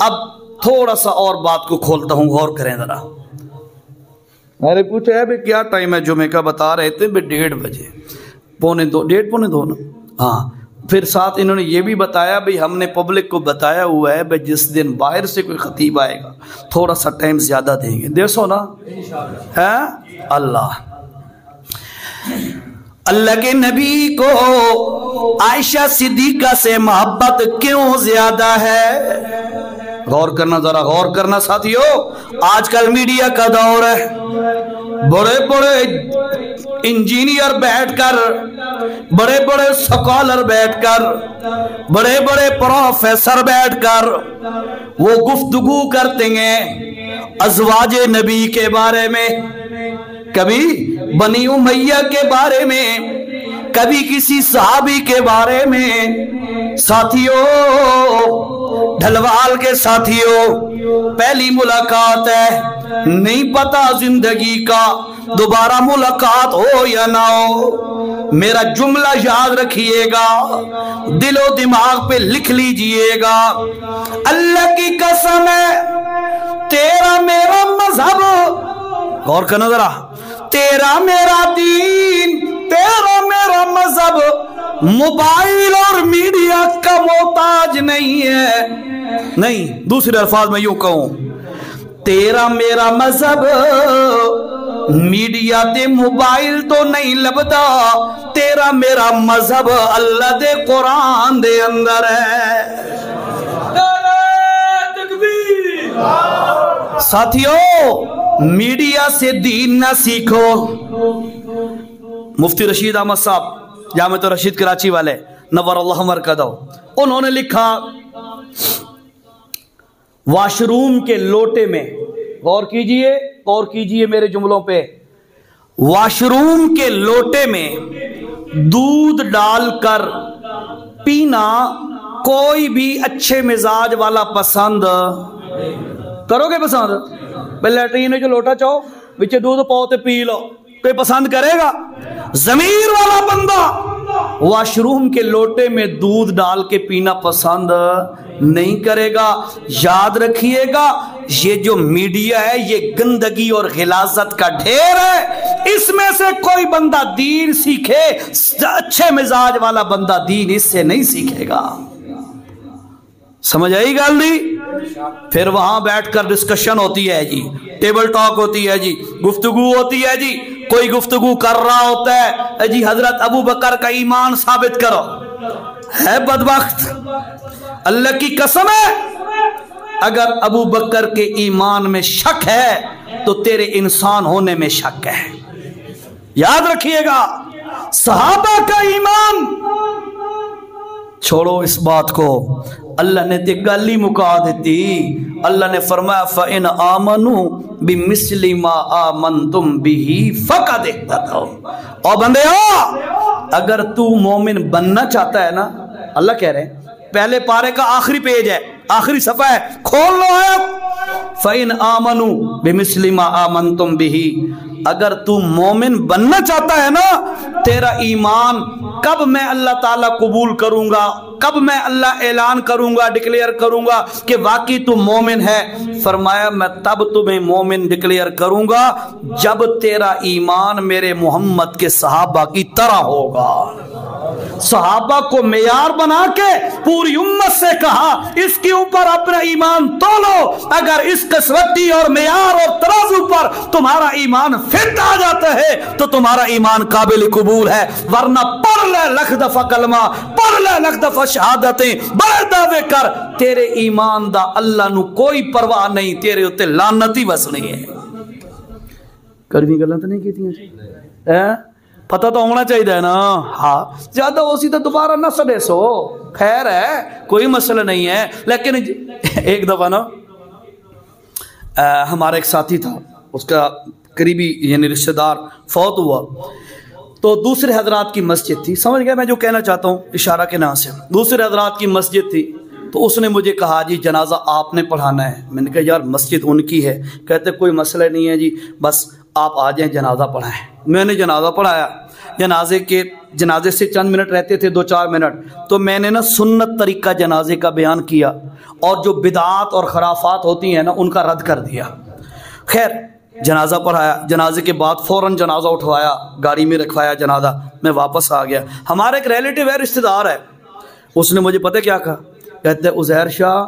S1: اب تھوڑا سا اور بات کو کھولتا ہوں، غور کریں ذرا۔ میں نے پوچھا ہے بھئی کیا ٹائم ہے جمعہ کا؟ بتا رہے تھے بھئی 1:30 بجے، 1:30 نا؟ ہاں، پھر ساتھ انہوں نے یہ بھی بتایا بھئی ہم نے پبلک کو بتایا ہوا ہے بھئی جس دن باہر سے کوئی خطیب آئے گا تھوڑا سا ٹائم زیادہ دیں گے، دیکھو نا ہے اللہ کے نبی کو عائشہ صدیقہ سے محبت کیوں زیادہ ہے؟ غور کرنا ذرا، غور کرنا ساتھیو۔ آج کل میڈیا کا دور ہے، بڑے بڑے انجینئر بیٹھ کر، بڑے بڑے سکالر بیٹھ کر، بڑے بڑے پروفیسر بیٹھ کر وہ گفتگو کرتے ہیں ازواج نبی کے بارے میں، کبھی بنی امیہ کے بارے میں، کبھی کسی صحابی کے بارے میں۔ ساتھیوں، ڈھلوال کے ساتھیوں، پہلی ملاقات ہے، نہیں پتا زندگی کا دوبارہ ملاقات ہو یا نہ ہو۔ میرا جملہ یاد رکھیے گا، دل و دماغ پہ لکھ لیجئے گا۔ اللہ کی قسم ہے، تیرا میرا مذہب، غور کرنا ذرا، تیرا میرا دین، تیرا میرا مذہب موبائل اور میڈیا کا محتاج نہیں ہے۔ نہیں، دوسرے الفاظ میں یوں کہوں، تیرا میرا مذہب میڈیا دے موبائل تو نہیں لبدا، تیرا میرا مذہب اللہ دے قرآن دے اندر ہے۔ ساتھیوں، میڈیا سے دین نہ سیکھو۔ مفتی رشید احمد صاحب، جامع رشید کراچی والے، نور اللہ مرکزہ، انہوں نے لکھا واش روم کے لوٹے میں، غور کیجئے میرے جملوں پہ، واش روم کے لوٹے میں دودھ ڈال کر پینا کوئی بھی اچھے مزاج والا پسند کرو گے؟ پسند لیٹرین جو لوٹا چاہو بچے دودھ پاؤ تے پی لو، کوئی پسند کرے گا؟ ضمیر والا بندہ واش روم کے لوٹے میں دودھ ڈال کے پینا پسند نہیں کرے گا۔ یاد رکھیے گا، یہ جو میڈیا ہے یہ گندگی اور غلاظت کا ڈھیر ہے، اس میں سے کوئی بندہ دین سیکھے، اچھے مزاج والا بندہ دین اس سے نہیں سیکھے گا۔ سمجھ آئی گل دی؟ پھر وہاں بیٹھ کر ڈسکشن ہوتی ہے جی، ٹیبل ٹاک ہوتی ہے جی، گفتگو ہوتی ہے جی، کوئی گفتگو کر رہا ہوتا ہے جی حضرت ابو بکر کا ایمان ثابت کرو، ہے بدبخت، اللہ کی قسم ہے اگر ابو بکر کے ایمان میں شک ہے تو تیرے انسان ہونے میں شک ہے۔ یاد رکھیے گا، صحابہ کا ایمان چھوڑو اس بات کو، اللہ نے تے گل ہی مکا دیتی۔ اللہ نے فرمایا فَإِنْ آمَنُوا بِمِثْلِ مَا آمَنْتُمْ بِهِ فَقَدِ اهْتَدَوْا۔ اور بندے اگر تو مومن بننا چاہتا ہے نا، اللہ کہہ رہے ہیں، پہلے پارے کا آخری پیج ہے، آخری صفحہ ہے، کھول لو آیت، فَإِنْ آمَنُوا بِمِثْلِ مَا آمَنْتُمْ بِهِ، اگر تو مومن بننا چاہتا ہے نا، تیرا ایمان کب میں اللہ تعالیٰ قبول کروں گا، کب میں اللہ اعلان کروں گا، ڈکلیئر کروں گا کہ واقعی تو مومن ہے؟ فرمایا میں تب تمہیں مومن ڈکلیئر کروں گا جب تیرا ایمان میرے محمد کے صحابہ کی طرح ہوگا۔ صحابہ کو معیار بنا کے پوری امت سے کہا اس کے اوپر اپنا ایمان تولو، اگر اس قسوتی اور معیار اور ترازو پر تمہارا ایمان فٹ آ جاتا ہے تو تمہارا ایمان قابل قبول ہے، ورنہ پڑھ لے لکھ دفعہ کلمہ، پڑھ لے لکھ دفعہ شہادتیں، بڑے دعوے کر، تیرے ایمان دا اللہ نو کوئی پرواہ نہیں، تیرے اتے لعنت ہی وسنی ہے۔ کروی گلاں تو نہیں کیتیاں پتہ تو ہونا چاہیے نا، ہاں زیادہ اسی تو دوبارہ نہ سڑے سو، خیر ہے کوئی مسئلہ نہیں ہے۔ لیکن ایک دفعہ نا ہمارا ایک ساتھی تھا، اس کا قریبی یعنی رشتہ دار فوت ہوا، تو دوسرے حضرات کی مسجد تھی، سمجھ گئے میں جو کہنا چاہتا ہوں اشارہ کے نام سے، دوسرے حضرات کی مسجد تھی، تو اس نے مجھے کہا جی جنازہ آپ نے پڑھانا ہے۔ میں نے کہا یار مسجد ان کی ہے، کہتے کوئی مسئلہ نہیں ہے جی، بس آپ آ جائیں جنازہ پڑھائیں۔ میں نے جنازہ پڑھایا، جنازے سے چند منٹ رہتے تھے، 2-4 منٹ، تو میں نے نا سنت طریقہ جنازے کا بیان کیا اور جو بدعات اور خرافات ہوتی ہیں نا ان کا رد کر دیا۔ خیر جنازہ پڑھایا، جنازے کے بعد فوراً جنازہ اٹھوایا، گاڑی میں رکھوایا جنازہ، میں واپس آ گیا۔ ہمارا ایک ریلیٹیو ہے، رشتہ دار ہے، اس نے مجھے پتہ کیا کہا، کہتے ہیں عزیر شاہ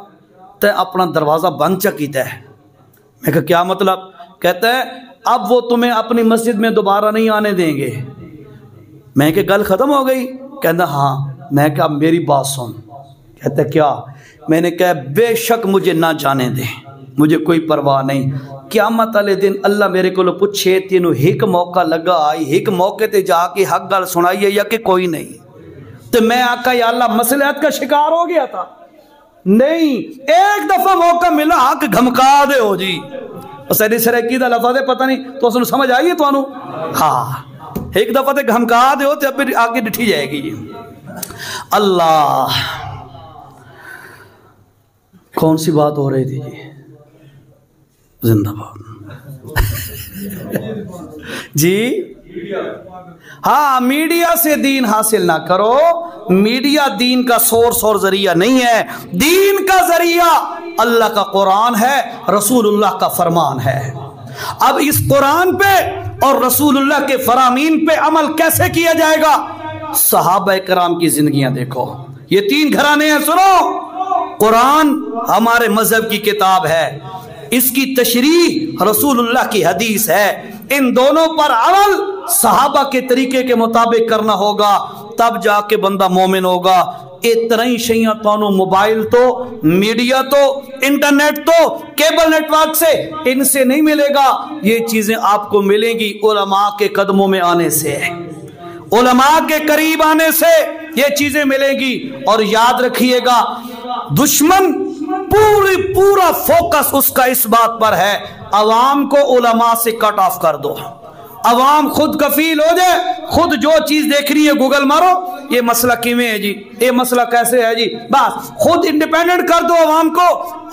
S1: تے اپنا دروازہ بند چکیتا ہے۔ میں کہا کیا مطلب؟ کہتا ہے اب وہ تمہیں اپنی مسجد میں دوبارہ نہیں آنے دیں گے۔ میں کہ گل ختم ہو گئی؟ کہتا ہاں۔ میں کہا میری بات سن۔ کہتا کیا؟ میں نے کہا بے شک مجھے نہ جانے دیں، مجھے کوئی پرواہ نہیں، قیامت والے دن اللہ میرے کو پوچھے تینوں ایک موقع لگا آئی، ایک موقع تے جا کے حق گل سنائی ہے یا کہ کوئی نہیں؟ تو میں آقا یا اللہ مصلحت کا شکار ہو گیا تھا، نہیں ایک دفعہ موقع ملا حق گھمکا دے ہو جی، سیدی سرکی دا لفظ ہے پتہ نہیں تو اس نے سمجھ آئی ہے تو انو ہاں ایک دفعہ تے گھمکا دے ہو تے پھر آگے ڈٹھی جائے گی۔ اللہ کون سی بات ہو رہی تھی جی؟ زندہ باد جی ہاں، میڈیا سے دین حاصل نہ کرو. میڈیا دین کا سورس اور ذریعہ نہیں ہے. دین کا ذریعہ اللہ کا قرآن ہے، رسول اللہ کا فرمان ہے. اب اس قرآن پہ اور رسول اللہ کے فرامین پہ عمل کیسے کیا جائے گا؟ صحابہ کرام کی زندگیاں دیکھو. یہ 3 گھرانے ہیں. سنو، قرآن ہمارے مذہب کی کتاب ہے، اس کی تشریح رسول اللہ کی حدیث ہے. ان دونوں پر عمل صحابہ کے طریقے کے مطابق کرنا ہوگا، تب جا کے بندہ مومن ہوگا. اتنا ہی شیعہ تانوں موبائل تو، میڈیا تو، انٹرنیٹ تو، کیبل نیٹ ورک سے، ان سے نہیں ملے گا. یہ چیزیں آپ کو ملیں گی علماء کے قدموں میں آنے سے، علماء کے قریب آنے سے یہ چیزیں ملیں گی. اور یاد رکھیے گا، دشمن پورا فوکس اس کا اس بات پر ہے عوام کو علماء سے کٹ آف کر دو. عوام خود کفیل ہو جائے، خود جو چیز دیکھ رہی ہے گوگل مارو، یہ مسئلہ کیویں ہے جی، یہ مسئلہ کیسے ہے جی، بس خود انڈیپینڈنٹ کر دو عوام کو،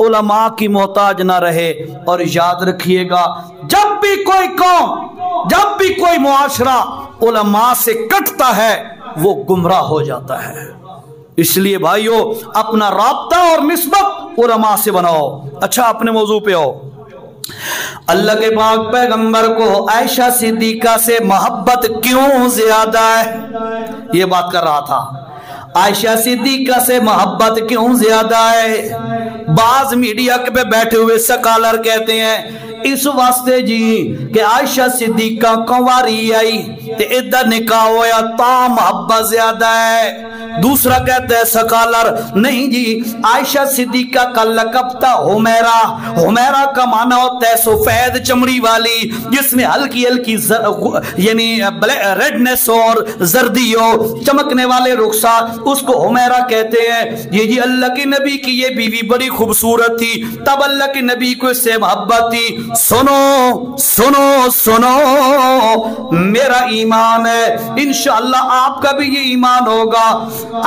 S1: علماء کی محتاج نہ رہے. اور یاد رکھیے گا، جب بھی کوئی قوم، جب بھی کوئی معاشرہ علماء سے کٹتا ہے وہ گمراہ ہو جاتا ہے. اس لیے بھائیو اپنا رابطہ اور نسبت علماء سے بناؤ. اچھا، اپنے موضوع پہ آؤ. اللہ کے پاک پیغمبر کو عائشہ صدیقہ سے محبت کیوں زیادہ ہے؟ یہ بات کر رہا تھا. عائشہ صدیقہ سے محبت کیوں زیادہ ہے؟ بعض میڈیا پہ بیٹھے ہوئے سکالر کہتے ہیں اس واسطے جی کہ عائشہ صدیقہ کنواری آئی تے ادھر نکاح ہویا تا محبت زیادہ ہے. دوسرا کہتا ہے سکالر، نہیں جی، عائشہ صدیقہ کا لقب تھا حمیرہ. حمیرہ کا معنی ہوتا ہے سفید چمڑی والی، جس میں ہلکی ہلکی یعنی ریڈنس اور زردی ہو، چمکنے والے رخسار، اس کو حمیرہ کہتے ہیں. یہ جی اللہ کے نبی کی یہ بیوی بڑی خوبصورت تھی، تب اللہ کے نبی کو اس سے محبت تھی. سنو سنو سنو، میرا ایمان ہے انشاءاللہ آپ کا بھی یہ ایمان ہوگا،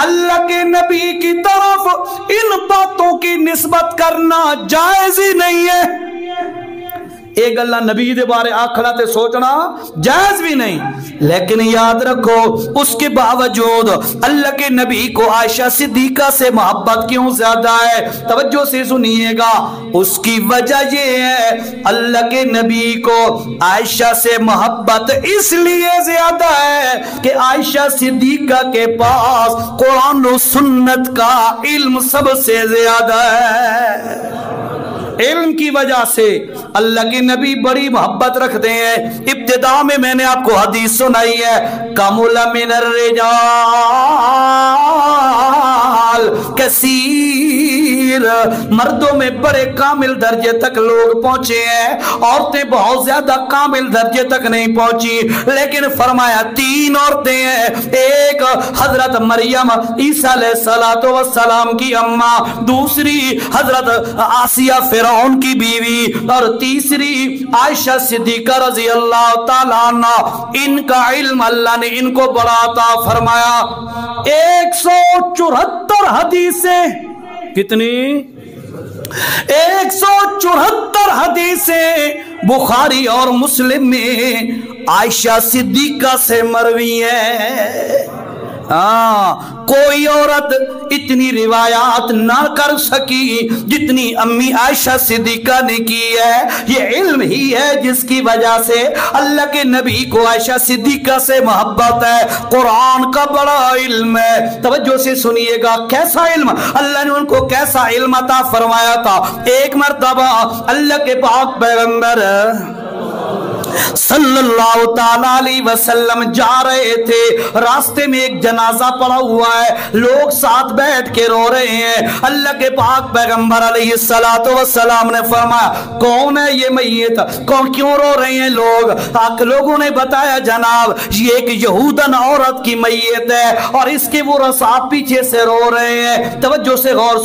S1: اللہ کے نبی کی طرف ان باتوں کی نسبت کرنا جائز ہی نہیں ہے. ایک اللہ نبی دے بارے آکھنا تے سوچنا جائز بھی نہیں. لیکن یاد رکھو اس کے باوجود اللہ کے نبی کو عائشہ صدیقہ سے محبت کیوں زیادہ ہے؟ توجہ سے سنیے گا. اس کی وجہ یہ ہے اللہ کے نبی کو عائشہ سے محبت اس لیے زیادہ ہے کہ عائشہ صدیقہ کے پاس قرآن و سنت کا علم سب سے زیادہ ہے. علم کی وجہ سے اللہ کے نبی بڑی محبت رکھتے ہیں. ابتدا میں نے آپ کو حدیث سنائی ہے، کمل من الرجال کثیر، مردوں میں بڑے کامل درجے تک لوگ پہنچے ہیں، عورتیں بہت زیادہ کامل درجے تک نہیں پہنچی. لیکن فرمایا 3 عورتیں ہیں، ایک حضرت مریم عیسیٰ علیہ السلام کی اماں، دوسری حضرت آسیہ فرعون کی بیوی، اور تیسری عائشہ صدیقہ رضی اللہ تعالیٰ عنہ. ان کا علم اللہ نے ان کو بڑا عطا فرمایا. 174 حدیثیں، کتنی؟ 174 حدیثیں بخاری اور مسلم میں عائشہ صدیقہ سے مروی ہیں. کوئی عورت اتنی روایات نہ کر سکی جتنی امی عائشہ صدیقہ نے کی ہے. یہ علم ہی ہے جس کی وجہ سے اللہ کے نبی کو عائشہ صدیقہ سے محبت ہے. قرآن کا بڑا علم ہے. توجہ سے سنیے گا، کیسا علم اللہ نے ان کو کیسا علم عطا فرمایا تھا. ایک مرتبہ اللہ کے پاک پیغمبر صلی اللہ تعالیٰ علیہ وسلم جا رہے تھے، راستے میں ایک جنازہ پڑا ہوا ہے، لوگ ساتھ بیٹھ کے رو رہے ہیں. اللہ کے پاک پیغمبر علیہ السلام نے فرمایا کون ہے یہ میت، کیوں رو رہے ہیں لوگ؟ لوگوں نے بتایا جناب یہ ایک یہودن عورت کی میت ہے اور اس کے وہ رساب پیچھے سے رو رہے ہیں. توجہ سے غور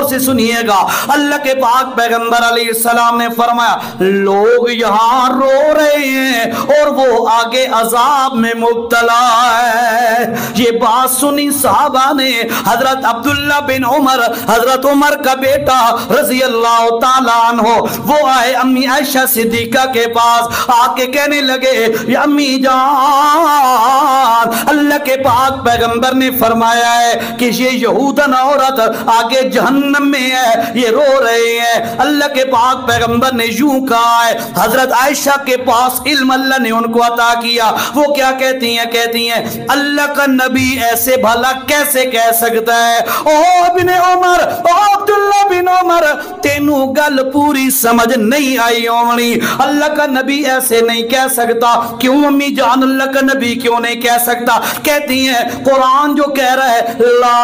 S1: سے سنیے گا. اللہ کے پاک پیغمبر علیہ السلام نے فرمایا لوگ یہاں رو رہے ہیں اور وہ آگے عذاب میں مبتلا ہے۔ یہ بات سنی صحابہ نے، حضرت عبداللہ بن عمر، حضرت عمر کا بیٹا رضی اللہ تعالیٰ عنہ، وہ آئے امی عائشہ صدیقہ کے پاس، آ کے کہنے لگے یا امی جان، اللہ کے پاک پیغمبر نے فرمایا ہے کہ یہ یہودن عورت آگے جہنم میں ہے، یہ رو رہے ہیں۔ اللہ کے پاک پیغمبر نے یوں کہا ہے، حضرت عائشہ کے پاس علم اللہ نے ان کو عطا کیا، وہ کیا کہتی ہیں اللہ کا نبی ایسے بھلا کیسے کہہ سکتا ہے؟ او ابن عمر، او عبداللہ بن عمر، تینوں گل پوری سمجھ نہیں آئی ہوਣੀ، اللہ کا نبی ایسے نہیں کہہ سکتا۔ کیوں امی جان اللہ کا نبی کیوں نہیں کہہ سکتا؟ کہتی ہیں قرآن جو کہہ رہا ہے لا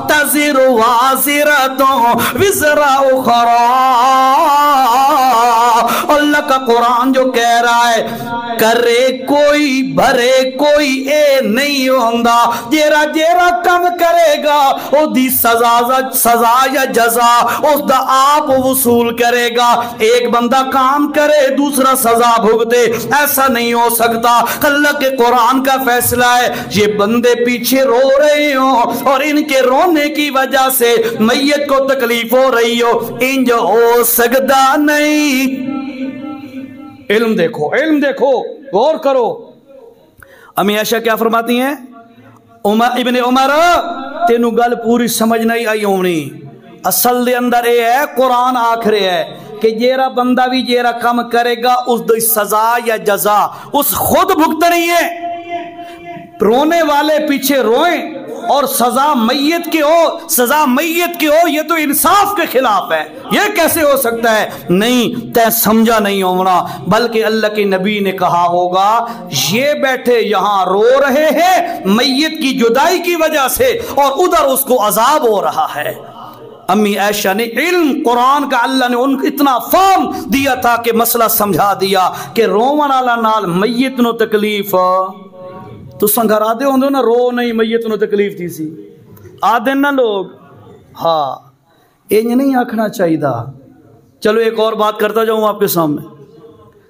S1: تزر وازرۃ وزر اخری، اللہ کا قرآن جو کہہ رہا ہے کرے کوئی بھرے کوئی اے نہیں ہوندا، جیرا جیرا کم کرے گا او دی سزا یا جزا اس دا آپ وصول کرے گا۔ ایک بندہ کام کرے دوسرا سزا بھگتے، ایسا نہیں ہو سکتا۔ اللہ کے قرآن کا فیصلہ ہے یہ بندے پیچھے رو رہے ہوں اور ان کے رونے کی وجہ سے میت کو تکلیف ہو رہی ہو، انج ہو سکتا نہیں۔ علم دیکھو، علم دیکھو، غور کرو۔ امی عائشہ کیا فرماتی ہیں؟ ابن عمر تینوں گل پوری سمجھ نہیں آئی ہونی، اصل دے اندر اے ہے قرآن آخر ہے کہ جیرا بندہ بھی جیرا کم کرے گا اس دی سزا یا جزا اس خود بھگتنی ہے۔ رونے والے پیچھے روئیں اور سزا میت کی ہو، سزا میت کی ہو، یہ تو انصاف کے خلاف ہے، یہ کیسے ہو سکتا ہے؟ نہیں، تے سمجھا نہیں ہونا، بلکہ اللہ کے نبی نے کہا ہوگا یہ بیٹھے یہاں رو رہے ہیں میت کی جدائی کی وجہ سے اور ادھر اس کو عذاب ہو رہا ہے۔ امی عائشہ نے علم قرآن کا اللہ نے ان کو اتنا فہم دیا تھا کہ مسئلہ سمجھا دیا کہ رون والا نال میت نو تکلیف تو سنگھر آدھے ہوندے نا، رو نہیں میت نو تکلیف تھی سی آدھے نا لوگ، ہاں یہ نہیں آکھنا چاہیے تھا۔ چلو ایک اور بات کرتا جاؤں آپ کے سامنے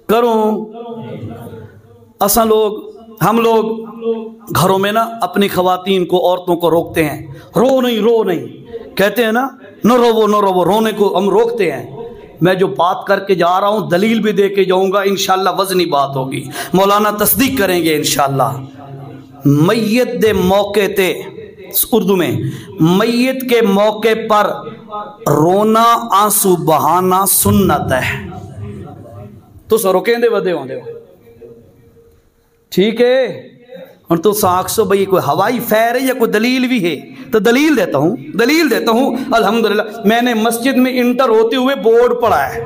S1: کروں۔ ہم لوگ گھروں میں نا اپنی خواتین کو، عورتوں کو روکتے ہیں، رو نہیں کہتے ہیں نا، نہ رو، رونے کو ہم روکتے ہیں۔ میں جو بات کر کے جا رہا ہوں دلیل بھی دے کے جاؤں گا، انشاءاللہ وزنی بات ہوگی، مولانا تصدیق کریں گے انشاءاللہ۔ میت دے موقع تے، اردو میں میت کے موقع پر رونا آنسو بہانا سنت ہے۔ تو سو روکیں دے ودے ہوں دے، ٹھیک ہے؟ اور تو ساکھ سو بھئی کوئی ہوائی فیر ہے یا کوئی دلیل بھی ہے تو دلیل دیتا ہوں۔ الحمدللہ میں نے مسجد میں انٹر ہوتے ہوئے بورڈ پڑھا ہے،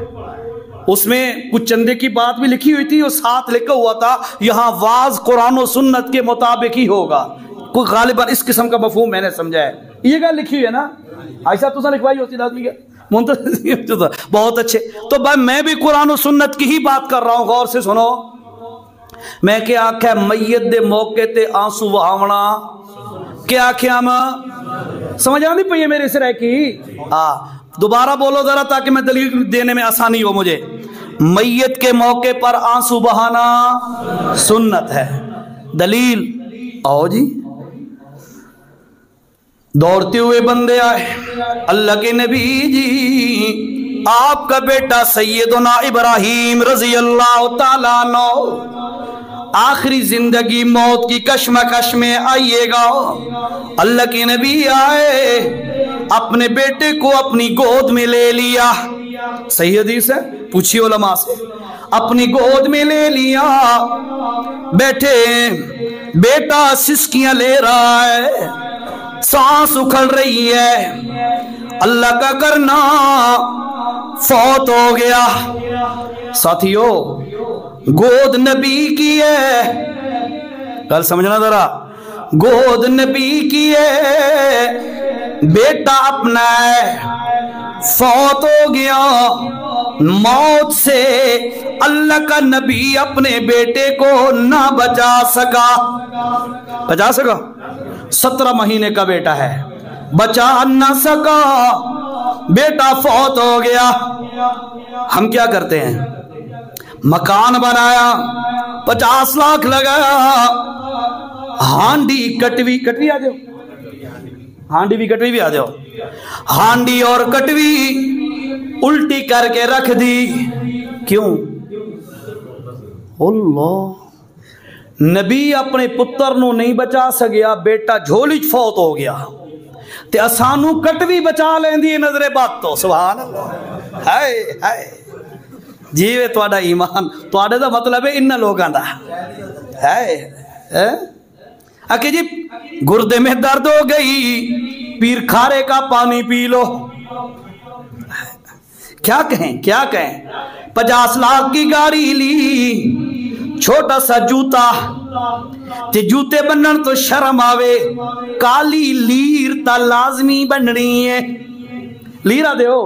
S1: اس میں کچھ چندے کی بات بھی لکھی ہوئی تھی اور ساتھ لکھا ہوا تھا یہاں واز قرآن و سنت کے مطابق ہی ہوگا۔ کوئی غالباً اس قسم کا مفہوم میں نے سمجھا ہے، یہ گل لکھی ہوئی ہے نا، ایسا تو لکھوائی ہوتی آدمی کا بہت اچھے۔ تو بھائی میں بھی قرآن و سنت کی ہی بات کر رہا ہوں، غور سے سنو۔ میں کیا آکھا میت دے موقع تے آنسو بہاونا، کیا آکھیا میں سمجھ آ نہیں پئی ہے میرے سرے کی؟ دوبارہ بولو ذرا تاکہ میں دلیل دینے میں آسانی ہو مجھے۔ میت کے موقع پر آنسو بہانا سنت ہے، دلیل آؤ جی۔ دوڑتے ہوئے بندے آئے، اللہ کے نبی جی آپ کا بیٹا سیدنا ابراہیم رضی اللہ تعالیٰ عنہ آخری زندگی موت کی کشمکش میں آئیے گا۔ اللہ کے نبی آئے، اپنے بیٹے کو اپنی گود میں لے لیا، صحیح حدیث ہے، پوچھیے علماء سے، اپنی گود میں لے لیا، بیٹھے بیٹا سسکیاں لے رہا ہے، سانس اکھڑ رہی ہے، اللہ کا کرنا فوت ہو گیا۔ ساتھیو گود نبی کی ہے، کل سمجھنا ذرا، گود نبی کی ہے، بیٹا اپنا ہے، فوت ہو گیا موت سے، اللہ کا نبی اپنے بیٹے کو نہ بچا سکا۔ 17 مہینے کا بیٹا ہے، بچا نہ سکا، بیٹا فوت ہو گیا، ہم کیا کرتے ہیں؟ مکان بنایا، 50 لاکھ لگایا، ہانڈی کٹوی آ جاؤ، ہانڈی بھی کٹوی بھی آ جاؤ، ہانڈی اور کٹوی الٹی کر کے رکھ دی، کیوں؟ اللہ، نبی اپنے پتر نو نہیں بچا سکیا، بیٹا جھولی فوت ہو گیا تے اسانو کٹوی بچا لیندی نظر بات تو سبحان اللہ، ہائے ہائے جیوے تواڈا ایمان، تواڈے دا مطلب ہے ان لوگاں دا ہے کہ جی گردے میں درد ہو گئی، پیر کھارے کا پانی پی لو، کیا کہیں 50 لاکھ کی گاڑی لی، چھوٹا سا جوتا تے جوتے بنن تو شرم آوے، کالی لیر تا لازمی بننی ہے، لیرہ دے ہو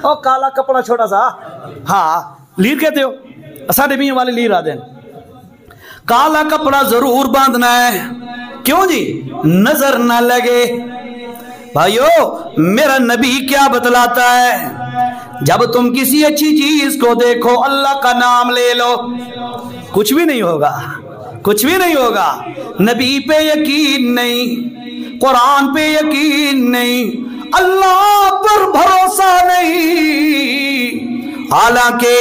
S1: او کالا کپڑا چھوٹا سا، ہاں لیر کہتے ہو، ساڑھے بھی والے لیرہ دیں، کالا کپڑا ضرور باندھنا ہے، کیوں جی؟ نظر نہ لگے۔ بھائیو میرا نبی کیا بتلاتا ہے؟ جب تم کسی اچھی چیز کو دیکھو اللہ کا نام لے لو، کچھ بھی نہیں ہوگا، کچھ بھی نہیں ہوگا۔ نبی پہ یقین نہیں، قرآن پہ یقین نہیں، اللہ پر بھروسہ نہیں، حالانکہ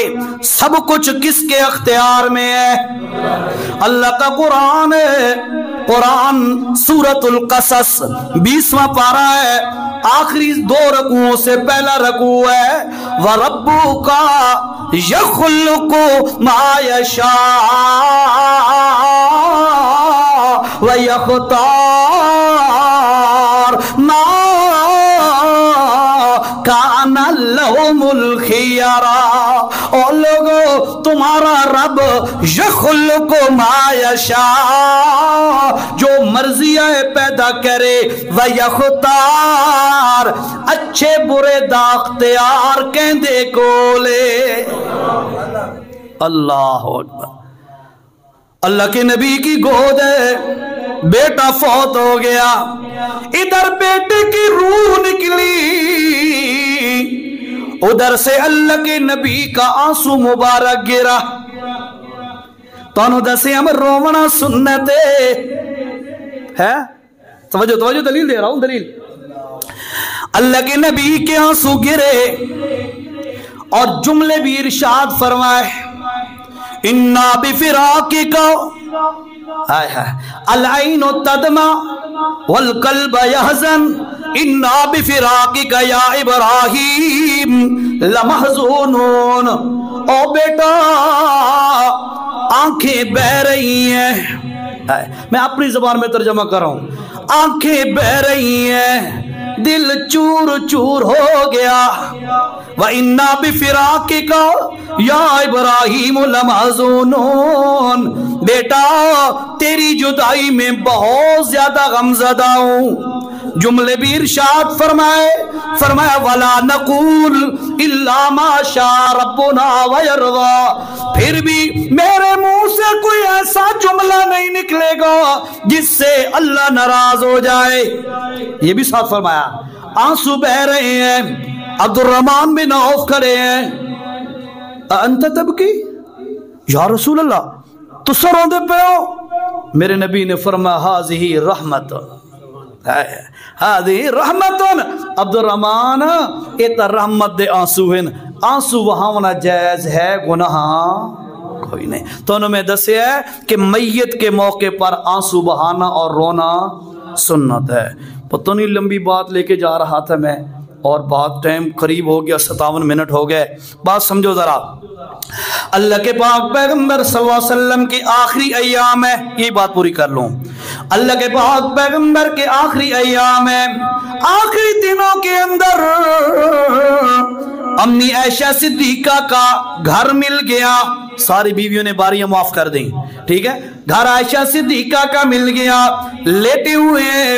S1: سب کچھ کس کے اختیار میں ہے؟ اللہ کا قرآن ہے، قرآن سورۃ القصص 20واں پارہ ہے، آخری 2 رکوعوں سے پہلا رکوع ہے، وَرَبُّكَ يَخْلُقُ مَا يَشَاءُ وَيَخْتَارُ مَا كَانَ لَهُمُ الْخِيَرَةُ۔ اور لوگو تمہارا رب یخلق ما یشاء، جو مرضی ہے پیدا کرے، ویختار، اچھے برے دا اختیار کہندے کولے۔ اللہ اکبر، اللہ کے نبی کی گود ہے، بیٹا فوت ہو گیا، ادھر بیٹے کی روح نکلی، ادھر سے اللہ کے نبی کا آنسو مبارک گرا۔ تانوں دسے ہم رونا سنت ہے، توجہ دلیل دے رہا ہوں، دلیل۔ اللہ کے نبی کے آنسو گرے اور جملے بھی ارشاد فرمائے، اِنَّا بِفِرَاقِكَ العین تدمع والقلب یحزن انا بفراقک یا ابراہیم لمحزونون۔ او بیٹا آنکھیں بہ رہی ہیں، میں اپنی زبان میں ترجمہ کر رہا ہوں، آنکھیں بہ رہی ہیں، دل چور چور ہو گیا، وَإِنَّا بِفِرَاقِكَ يَا إِبْرَاهِيمُ لَمَحْزُونُونَ۔ بیٹا تیری جدائی میں بہت زیادہ غمزدہ ہوں۔ جملے بھی ارشاد فرمایا وَلَا نَقُولُ إِلَّا مَا شَاءَ رَبُّنَا وَيَرْضَى۔ پھر بھی میرے منہ سے کوئی ایسا جملہ نہیں نکلے گا جس سے اللہ ناراض ہو جائے۔ یہ بھی ساتھ فرمایا، آنسو بہ رہے ہیں، عبد الرحمن بن عوف کھڑے ہیں، انت تبکی یا رسول اللہ، تو سر روندے پہ ہو؟ میرے نبی نے فرمایا ہاذہ رحمت، ہاذہ رحمت، عبد الرحمن ایتا رحمت دے آنسو ہیں، آنسو وہاں ہونا جائز ہے، گناہ کوئی نہیں۔ تو انہوں میں دسے ہے کہ میت کے موقع پر آنسو بہانا اور رونا سنت ہے۔ پتہ نہیں لمبی بات لے کے جا رہا تھا میں، اور بات ٹائم قریب ہو گیا، 57 منٹ ہو گئے، بات سمجھو ذرا۔ اللہ کے پاک پیغمبر صلی اللہ علیہ وسلم کی آخری ایام ہے، یہ بات پوری کر لوں، اللہ کے پاک پیغمبر کے آخری ایام ہے، آخری دنوں کے اندر امی عائشہ صدیقہ کا گھر مل گیا، ساری بیویوں نے باریاں معاف کر دیں، ٹھیک ہے، گھر عائشہ صدیقہ کا مل گیا، لیٹے ہوئے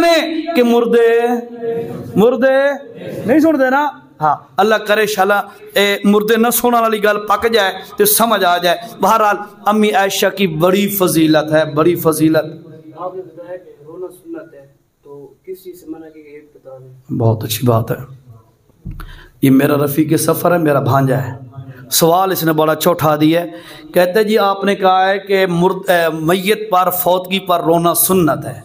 S1: نے کہ مردے نہیں سن دے نا. ہاں اللہ کرے شالا مردے نہ سونا والی گل پک جائے تو سمجھ آ جائے. بہرحال امی عائشہ کی بڑی فضیلت ہے، بڑی فضیلت.
S2: آپ نے بتایا کہ رونا سنت ہے، تو کس چیز سے منع کی گئی بتا دیں.
S1: بہت اچھی بات ہے. یہ میرا رفیق سفر ہے، میرا بھانجا ہے. سوال اس نے بڑا اچھا اٹھا دیا ہے. کہتے جی آپ نے کہا ہے کہ میت پر، فوتگی پر رونا سنت ہے،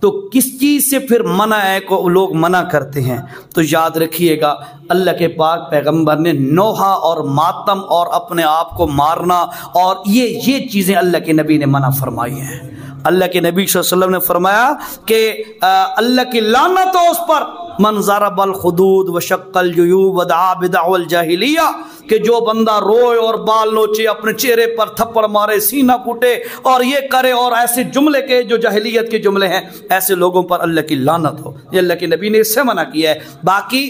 S1: تو کس چیز سے پھر منع ہے کو لوگ منع کرتے ہیں؟ تو یاد رکھیے گا اللہ کے پاک پیغمبر نے نوحہ اور ماتم اور اپنے آپ کو مارنا اور یہ چیزیں اللہ کے نبی نے منع فرمائی ہیں. اللہ کے نبی صلی اللہ علیہ وسلم نے فرمایا کہ اللہ کی لعنت ہو اس پر من ضرب الخدود وشق الجیوب ودعا بدعوى الجاہلیہ، کہ جو بندہ روئے اور بال نوچے، اپنے چہرے پر تھپڑ مارے، سینہ کوٹے اور یہ کرے اور ایسے جملے کے جو جاہلیت کے جملے ہیں، ایسے لوگوں پر اللہ کی لعنت ہو. یہ اللہ کے نبی نے اس سے منع کیا ہے. باقی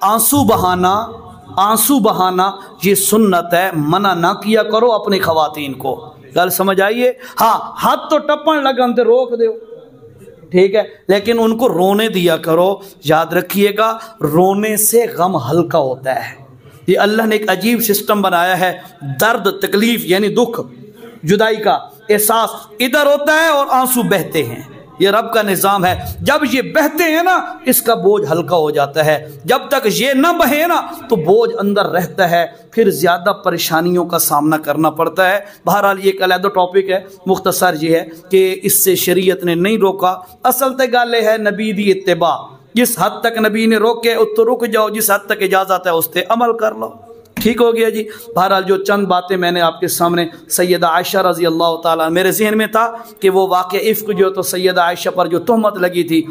S1: آنسو بہانا یہ سنت ہے، منع نہ کیا کرو اپنی خواتین کو. گل سمجھ آئیے؟ ہاں ہاتھ تو ٹپن لگن تے روک دیو، ٹھیک ہے، لیکن ان کو رونے دیا کرو. یاد رکھیے گا رونے سے غم ہلکا ہوتا ہے. یہ اللہ نے ایک عجیب سسٹم بنایا ہے. درد، تکلیف یعنی دکھ، جدائی کا احساس ادھر ہوتا ہے اور آنسو بہتے ہیں. یہ رب کا نظام ہے. جب یہ بہتے ہیں نا اس کا بوجھ ہلکا ہو جاتا ہے. جب تک یہ نہ بہے نا تو بوجھ اندر رہتا ہے، پھر زیادہ پریشانیوں کا سامنا کرنا پڑتا ہے. بہرحال یہ ایک علیحدہ ٹاپک ہے. مختصر یہ ہے کہ اس سے شریعت نے نہیں روکا. اصل تے گل ہے نبی دی اتباع. جس حد تک نبی نے روکے اس تو رک جاؤ، جس حد تک اجازت ہے اس تے عمل کر لو. ٹھیک ہو گیا جی. بہرحال جو چند باتیں میں نے آپ کے سامنے سیدہ عائشہ رضی اللہ تعالیٰ، میرے ذہن میں تھا کہ وہ واقعہ عفق جو تو سیدہ عائشہ پر جو تہمت لگی تھی